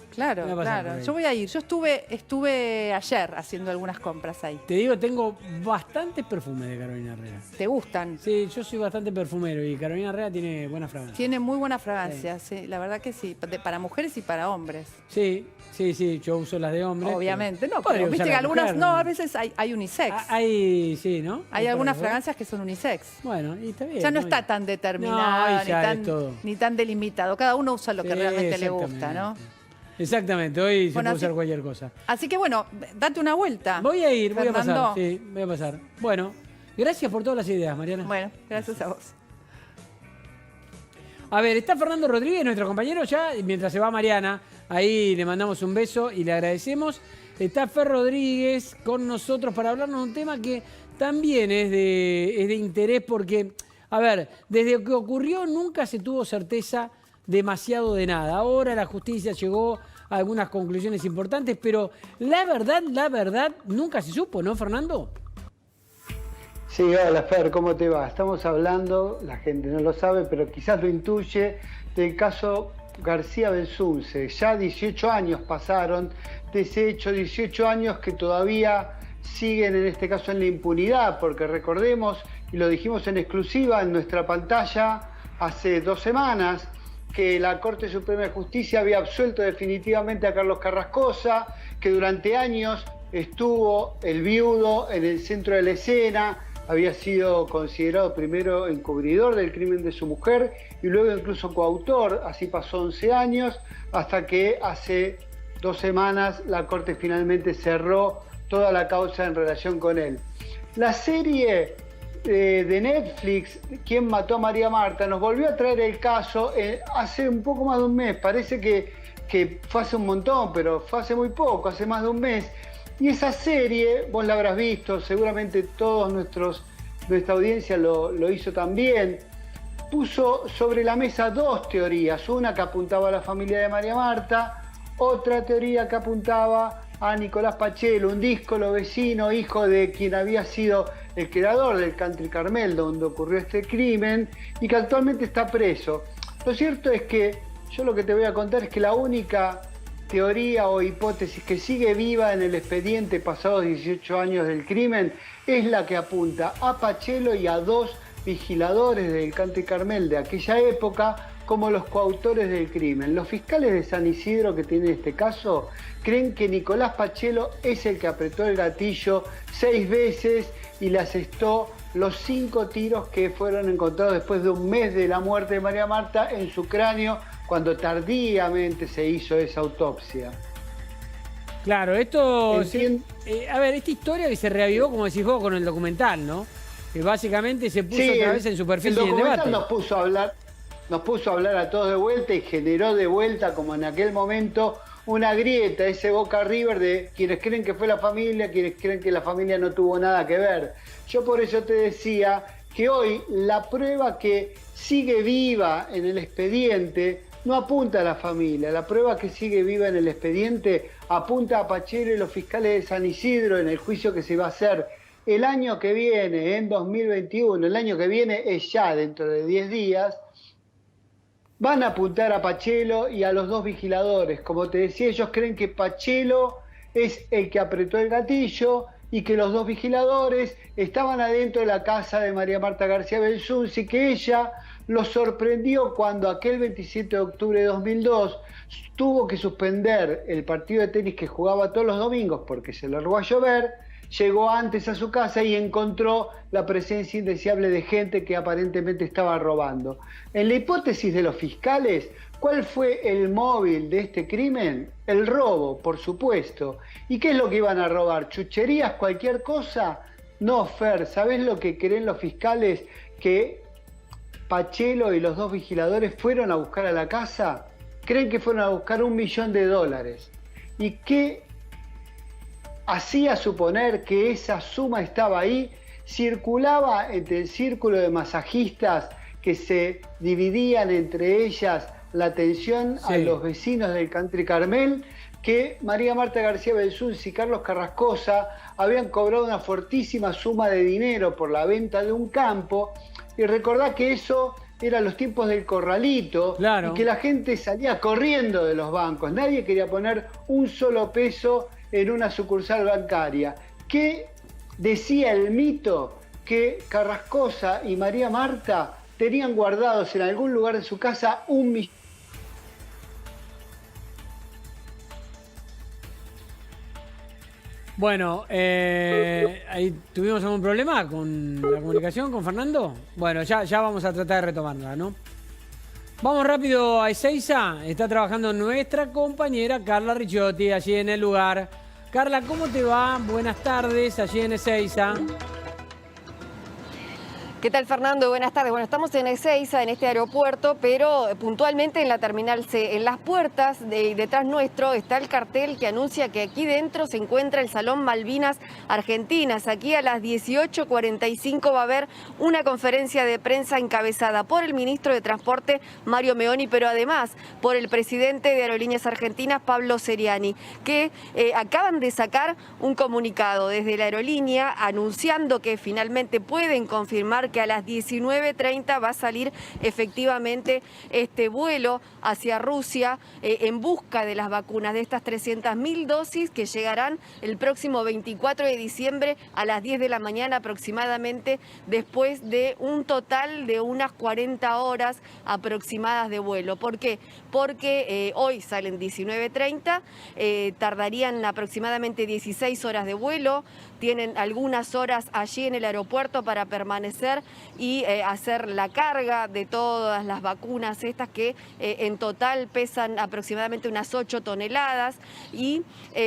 Yo voy a ir. Yo estuve ayer haciendo algunas compras ahí. Te digo, tengo bastantes perfumes de Carolina Herrera. ¿Te gustan? Sí, yo soy bastante perfumero y Carolina Herrera tiene buena fragancia. Tiene muy buena fragancia, sí, la verdad que sí. Para mujeres y para hombres. Sí, yo uso las de hombres. Obviamente, no, pero viste que algunas, no, a veces hay unisex. Hay, sí, ¿no? Hay algunas fragancias que son unisex. Bueno, y está bien. Ya no está tan determinado, ni tan delimitado. Cada uno usa lo que realmente le gusta, ¿no? Exactamente, hoy se puede usar cualquier cosa. Así que bueno, date una vuelta. Voy a ir, Fernando. voy a pasar. Sí, voy a pasar. Bueno, gracias por todas las ideas, Mariana. Bueno, gracias a vos. A ver, está Fernando Rodríguez, nuestro compañero ya, mientras se va Mariana. Ahí le mandamos un beso y le agradecemos. Está Fer Rodríguez con nosotros para hablarnos de un tema que también es de interés porque, a ver, desde que ocurrió nunca se tuvo certeza demasiado de nada. Ahora la justicia llegó a algunas conclusiones importantes, pero la verdad, nunca se supo, ¿no, Fernando? Sí, hola Fer, ¿cómo te va? Estamos hablando, la gente no lo sabe, pero quizás lo intuye, del caso García Belsunce. Ya 18 años pasaron de ese hecho, 18 años que todavía siguen en este caso en la impunidad, porque recordemos, y lo dijimos en exclusiva en nuestra pantalla hace 2 semanas, que la Corte Suprema de Justicia había absuelto definitivamente a Carlos Carrascosa, que durante años estuvo el viudo en el centro de la escena, había sido considerado primero encubridor del crimen de su mujer y luego incluso coautor, así pasó 11 años, hasta que hace 2 semanas la Corte finalmente cerró toda la causa en relación con él. La serie de Netflix, ¿Quién mató a María Marta?, nos volvió a traer el caso hace un poco más de un mes, parece que fue hace un montón, pero fue hace muy poco, hace más de un mes. Y esa serie, vos la habrás visto, seguramente todos nuestra audiencia lo hizo también, puso sobre la mesa 2 teorías, una que apuntaba a la familia de María Marta, otra teoría que apuntaba a Nicolás Pachelo, un díscolo vecino, hijo de quien había sido el creador del Country Carmel, donde ocurrió este crimen, y que actualmente está preso. Lo cierto es que yo lo que te voy a contar es que la única teoría o hipótesis que sigue viva en el expediente pasados 18 años del crimen es la que apunta a Pachelo y a 2 vigiladores del Country Carmel de aquella época como los coautores del crimen. Los fiscales de San Isidro que tienen este caso creen que Nicolás Pachelo es el que apretó el gatillo 6 veces y le asestó los 5 tiros que fueron encontrados después de un mes de la muerte de María Marta en su cráneo, cuando tardíamente se hizo esa autopsia. Claro, esto... a ver, esta historia que se reavivó, como decís vos, con el documental, ¿no? Que básicamente se puso otra vez en superficie del debate. El documental nos puso a hablar a todos de vuelta y generó de vuelta, como en aquel momento, una grieta, ese Boca River de quienes creen que fue la familia, quienes creen que la familia no tuvo nada que ver. Yo por eso te decía que hoy la prueba que sigue viva en el expediente no apunta a la familia, la prueba que sigue viva en el expediente apunta a Pachelo y los fiscales de San Isidro en el juicio que se va a hacer el año que viene, en 2021, el año que viene es ya dentro de 10 días, van a apuntar a Pachelo y a los 2 vigiladores. Como te decía, ellos creen que Pachelo es el que apretó el gatillo y que los 2 vigiladores estaban adentro de la casa de María Marta García Belsunce y que ella los sorprendió cuando aquel 27 de octubre de 2002 tuvo que suspender el partido de tenis que jugaba todos los domingos porque se largó a llover, llegó antes a su casa y encontró la presencia indeseable de gente que aparentemente estaba robando. En la hipótesis de los fiscales, ¿cuál fue el móvil de este crimen? El robo, por supuesto. ¿Y qué es lo que iban a robar? ¿Chucherías, cualquier cosa? No, Fer, ¿sabés lo que creen los fiscales? Que Pachelo y los 2 vigiladores fueron a buscar a la casa. Creen que fueron a buscar $1 millón. ¿Y qué hacía suponer que esa suma estaba ahí? Circulaba entre el círculo de masajistas que se dividían entre ellas la atención a los vecinos del Country Carmel, que María Marta García Belsunce y Carlos Carrascosa habían cobrado una fortísima suma de dinero por la venta de un campo. Y recordá que eso eran los tiempos del corralito, y que la gente salía corriendo de los bancos. Nadie quería poner un solo peso en una sucursal bancaria. ¿Qué decía el mito? Que Carrascosa y María Marta tenían guardados en algún lugar de su casa 1 millón. Bueno, ahí tuvimos algún problema con la comunicación con Fernando. Bueno, ya vamos a tratar de retomarla, ¿no? Vamos rápido a Ezeiza. Está trabajando nuestra compañera Carla Ricciotti allí en el lugar. Carla, ¿cómo te va? Buenas tardes allí en Ezeiza. ¿Qué tal, Fernando? Buenas tardes. Bueno, estamos en Ezeiza, en este aeropuerto, pero puntualmente en la Terminal C. En las puertas, detrás nuestro, está el cartel que anuncia que aquí dentro se encuentra el Salón Malvinas Argentinas. Aquí a las 18:45 va a haber una conferencia de prensa encabezada por el ministro de Transporte, Mario Meoni, pero además por el presidente de Aerolíneas Argentinas, Pablo Seriani, que acaban de sacar un comunicado desde la aerolínea anunciando que finalmente pueden confirmar que a las 19:30 va a salir efectivamente este vuelo hacia Rusia en busca de las vacunas, de estas 300.000 dosis que llegarán el próximo 24 de diciembre a las 10 de la mañana aproximadamente, después de un total de unas 40 horas aproximadas de vuelo. ¿Por qué? Porque hoy salen 19:30, tardarían aproximadamente 16 horas de vuelo, tienen algunas horas allí en el aeropuerto para permanecer y hacer la carga de todas las vacunas estas que en total pesan aproximadamente unas 8 toneladas y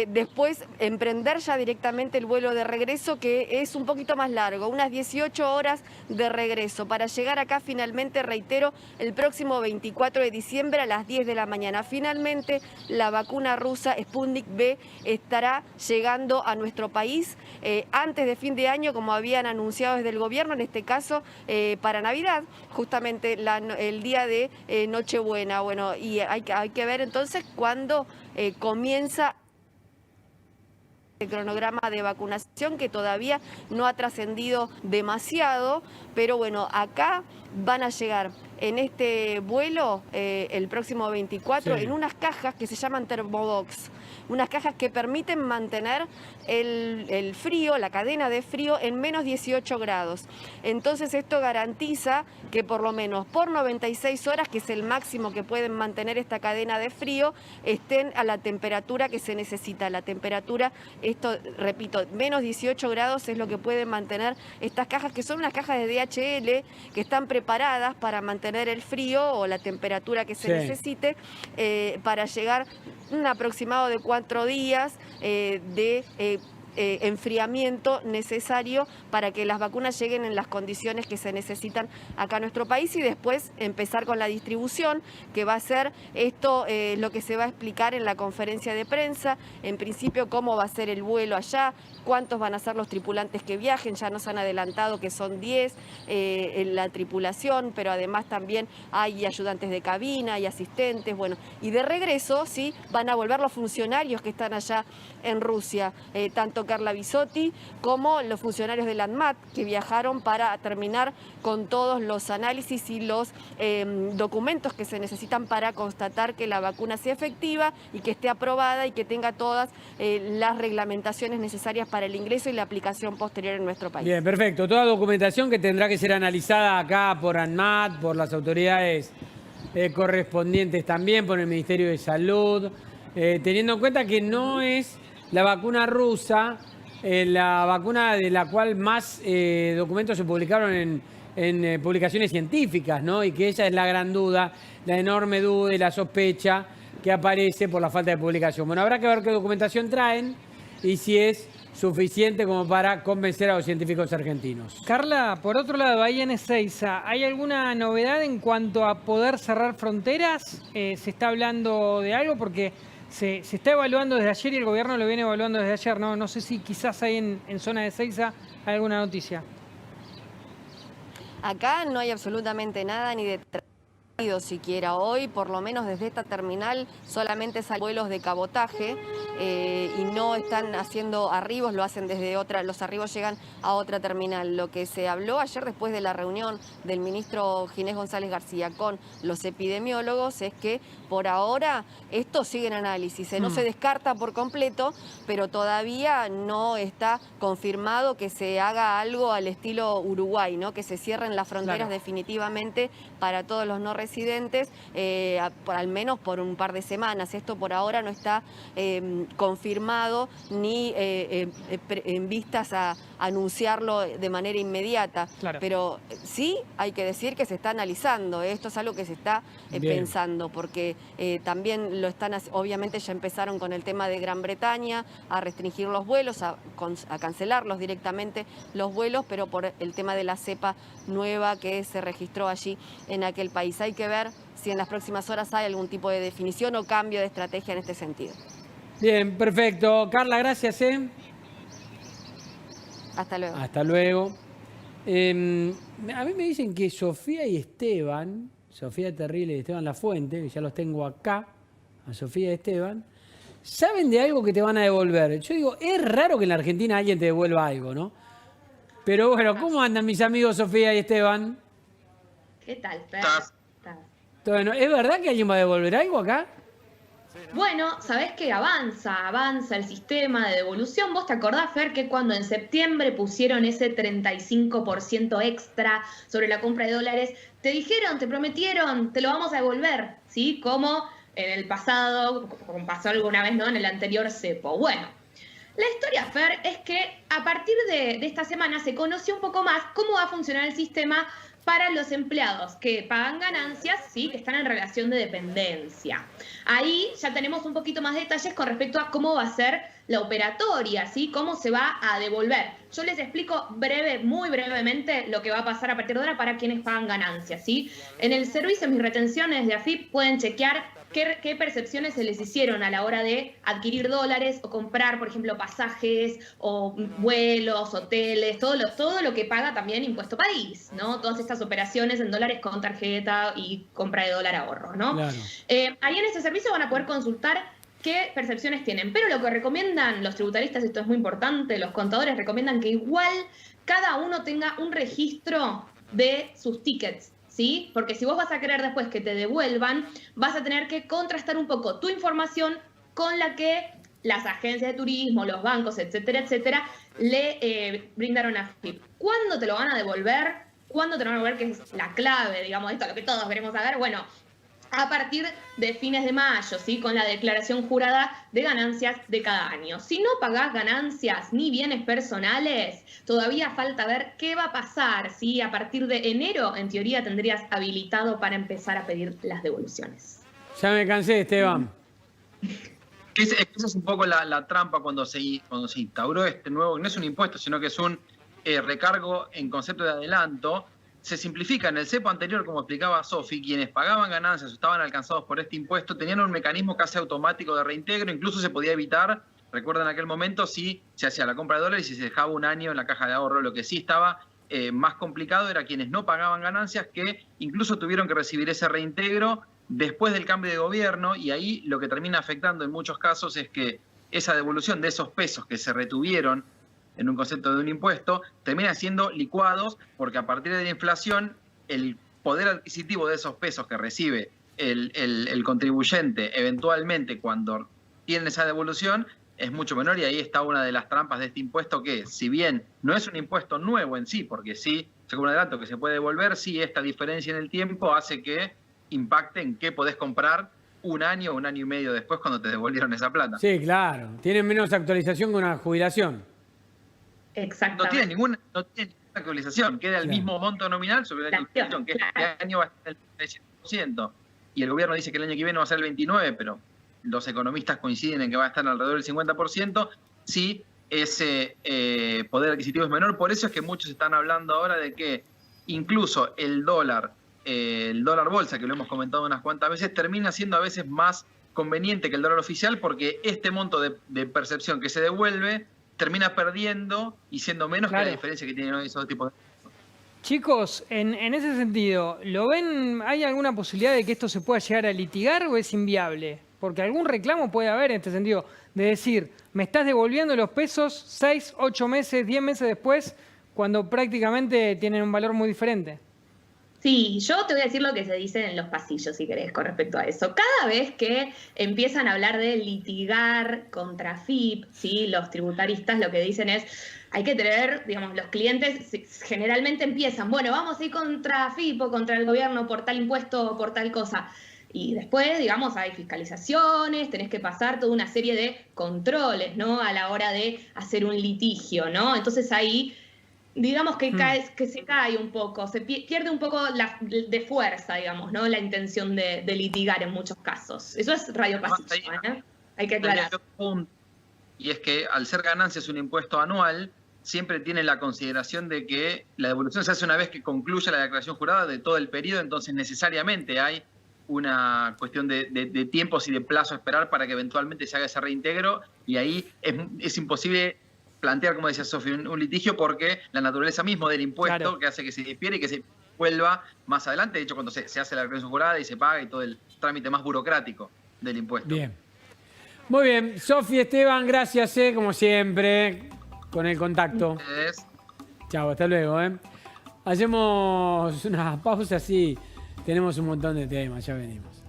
después emprender ya directamente el vuelo de regreso, que es un poquito más largo, unas 18 horas de regreso para llegar acá finalmente, reitero, el próximo 24 de diciembre a las 10 de la mañana. Finalmente la vacuna rusa Sputnik V estará llegando a nuestro país antes de fin de año, como habían anunciado desde el gobierno, en este caso para Navidad, justamente el día de Nochebuena. Bueno, y hay que ver entonces cuándo comienza el cronograma de vacunación, que todavía no ha trascendido demasiado, pero bueno, acá van a llegar en este vuelo el próximo 24 en unas cajas que se llaman Thermobox, unas cajas que permiten mantener el frío, la cadena de frío en menos 18 grados. Entonces esto garantiza que por lo menos por 96 horas, que es el máximo que pueden mantener esta cadena de frío, estén a la temperatura que se necesita. La temperatura, esto repito, menos 18 grados es lo que pueden mantener estas cajas, que son unas cajas de DHL que están preparadas para mantener el frío o la temperatura que se necesite para llegar un aproximado de 4 días de enfriamiento necesario para que las vacunas lleguen en las condiciones que se necesitan acá en nuestro país, y después empezar con la distribución, que va a ser esto lo que se va a explicar en la conferencia de prensa. En principio, cómo va a ser el vuelo allá, cuántos van a ser los tripulantes que viajen. Ya nos han adelantado que son 10 en la tripulación, pero además también hay ayudantes de cabina y asistentes. Bueno, y de regreso sí van a volver los funcionarios que están allá en Rusia, tanto Carla Bisotti como los funcionarios del ANMAT, que viajaron para terminar con todos los análisis y los documentos que se necesitan para constatar que la vacuna sea efectiva y que esté aprobada y que tenga todas las reglamentaciones necesarias para el ingreso y la aplicación posterior en nuestro país. Bien, perfecto. Toda documentación que tendrá que ser analizada acá por ANMAT, por las autoridades correspondientes también, por el Ministerio de Salud, teniendo en cuenta que no es la vacuna rusa, la vacuna de la cual más documentos se publicaron en publicaciones científicas, ¿no? Y que esa es la gran duda, la enorme duda y la sospecha que aparece por la falta de publicación. Bueno, habrá que ver qué documentación traen y si es suficiente como para convencer a los científicos argentinos. Carla, por otro lado, ahí en Ezeiza, ¿hay alguna novedad en cuanto a poder cerrar fronteras? ¿Se está hablando de algo? Porque se está evaluando desde ayer y el gobierno lo viene evaluando desde ayer. No sé si quizás hay en zona de Ezeiza hay alguna noticia. Acá no hay absolutamente nada, ni de siquiera hoy, por lo menos desde esta terminal, solamente salen vuelos de cabotaje y no están haciendo arribos, lo hacen desde otra, los arribos llegan a otra terminal. Lo que se habló ayer después de la reunión del ministro Ginés González García con los epidemiólogos es que por ahora esto sigue en análisis, no se descarta por completo, pero todavía no está confirmado que se haga algo al estilo Uruguay, ¿no? Que se cierren las fronteras definitivamente para todos los no residentes, al menos por un par de semanas. Esto por ahora no está confirmado ni en vistas a anunciarlo de manera inmediata. Pero sí hay que decir que se está analizando, esto es algo que se está pensando, porque también lo están, obviamente ya empezaron con el tema de Gran Bretaña, a restringir los vuelos, a cancelarlos directamente los vuelos, pero por el tema de la cepa nueva que se registró allí en aquel país. Hay que ver si en las próximas horas hay algún tipo de definición o cambio de estrategia en este sentido. Bien, perfecto. Carla, gracias. Hasta luego. Hasta luego. A mí me dicen que Sofía y Esteban, Sofía Terrible y Esteban Lafuente, que ya los tengo acá, a Sofía y Esteban, saben de algo que te van a devolver. Yo digo, es raro que en la Argentina alguien te devuelva algo, ¿no? Pero bueno, ¿cómo andan mis amigos Sofía y Esteban? ¿Qué tal, Fer? Bueno, ¿es verdad que alguien va a devolver algo acá? Bueno, sabés que avanza el sistema de devolución. ¿Vos te acordás, Fer, que cuando en septiembre pusieron ese 35% extra sobre la compra de dólares, te dijeron, te prometieron, te lo vamos a devolver, ¿sí? Como en el pasado, como pasó alguna vez, ¿no? En el anterior cepo. Bueno, la historia, Fer, es que a partir de esta semana se conoció un poco más cómo va a funcionar el sistema para los empleados que pagan ganancias, sí, que están en relación de dependencia. Ahí ya tenemos un poquito más de detalles con respecto a cómo va a ser la operatoria, ¿sí? Cómo se va a devolver. Yo les explico muy brevemente lo que va a pasar a partir de ahora para quienes pagan ganancias, ¿sí? En el servicio Mis Retenciones de AFIP pueden chequear qué percepciones se les hicieron a la hora de adquirir dólares o comprar, por ejemplo, pasajes o vuelos, hoteles, todo lo que paga también impuesto país, ¿no? Todas estas operaciones en dólares con tarjeta y compra de dólar ahorro, ¿no? Claro. Ahí en ese servicio van a poder consultar qué percepciones tienen, pero lo que recomiendan los tributaristas, esto es muy importante, los contadores recomiendan que igual cada uno tenga un registro de sus tickets, ¿sí? Porque si vos vas a querer después que te devuelvan, vas a tener que contrastar un poco tu información con la que las agencias de turismo, los bancos, etcétera, etcétera, le brindaron a FIP. ¿Cuándo te lo van a devolver? ¿Cuándo te lo van a devolver? Que es la clave, digamos, de esto, lo que todos queremos saber. Bueno, a partir de fines de mayo, ¿sí? Con la declaración jurada de ganancias de cada año. Si no pagás ganancias ni bienes personales, todavía falta ver qué va a pasar, ¿sí? A partir de enero, en teoría, tendrías habilitado para empezar a pedir las devoluciones. Ya me cansé, Esteban. Esa es un poco la trampa cuando se instauró este nuevo, no es un impuesto, sino que es un recargo en concepto de adelanto. Se simplifica. En el cepo anterior, como explicaba Sofi, quienes pagaban ganancias o estaban alcanzados por este impuesto tenían un mecanismo casi automático de reintegro, incluso se podía evitar, recuerden en aquel momento, si se hacía la compra de dólares y se dejaba un año en la caja de ahorro. Lo que sí estaba más complicado era quienes no pagaban ganancias, que incluso tuvieron que recibir ese reintegro después del cambio de gobierno, y ahí lo que termina afectando en muchos casos es que esa devolución de esos pesos que se retuvieron en un concepto de un impuesto, termina siendo licuados, porque a partir de la inflación, el poder adquisitivo de esos pesos que recibe el contribuyente eventualmente cuando tiene esa devolución es mucho menor, y ahí está una de las trampas de este impuesto, que si bien no es un impuesto nuevo en sí, porque sí, según un adelanto que se puede devolver, sí esta diferencia en el tiempo hace que impacte en qué podés comprar un año o un año y medio después cuando te devolvieron esa plata. Sí, claro. Tienen menos actualización que una jubilación. Exactamente. No tiene ninguna actualización, queda el mismo monto nominal sobre la inflación, que este año va a ser el 10%, y el gobierno dice que el año que viene va a ser el 29%, pero los economistas coinciden en que va a estar alrededor del 50%, si ese poder adquisitivo es menor. Por eso es que muchos están hablando ahora de que incluso el dólar bolsa, que lo hemos comentado unas cuantas veces, termina siendo a veces más conveniente que el dólar oficial, porque este monto de percepción que se devuelve termina perdiendo y siendo menos que la diferencia que tienen hoy esos tipos de... Chicos, en ese sentido, ¿lo ven? ¿Hay alguna posibilidad de que esto se pueda llegar a litigar o es inviable? Porque algún reclamo puede haber en este sentido, de decir, me estás devolviendo los pesos 6, 8 meses, 10 meses después, cuando prácticamente tienen un valor muy diferente. Sí, yo te voy a decir lo que se dice en los pasillos, si querés, con respecto a eso. Cada vez que empiezan a hablar de litigar contra FIP, ¿sí? Los tributaristas lo que dicen es, hay que tener, digamos, los clientes generalmente empiezan, bueno, vamos a ir contra FIP o contra el gobierno por tal impuesto o por tal cosa. Y después, digamos, hay fiscalizaciones, tenés que pasar toda una serie de controles, ¿no? A la hora de hacer un litigio, ¿no? Entonces ahí, digamos que se cae un poco, se pierde un poco de fuerza, digamos, ¿no? La intención de litigar en muchos casos. Eso es radio pasillo, ¿eh? Hay que aclarar. Y es que al ser ganancias un impuesto anual, siempre tiene la consideración de que la devolución se hace una vez que concluya la declaración jurada de todo el periodo, entonces necesariamente hay una cuestión de tiempos y de plazo a esperar para que eventualmente se haga ese reintegro, y ahí es imposible plantear, como decía Sofi, un litigio, porque la naturaleza misma del impuesto que hace que se difiere y que se vuelva más adelante. De hecho, cuando se hace la declaración jurada y se paga y todo el trámite más burocrático del impuesto. Bien. Muy bien. Sofi, Esteban, gracias, como siempre, con el contacto. Chao, hasta luego. Hacemos una pausa, así tenemos un montón de temas, ya venimos.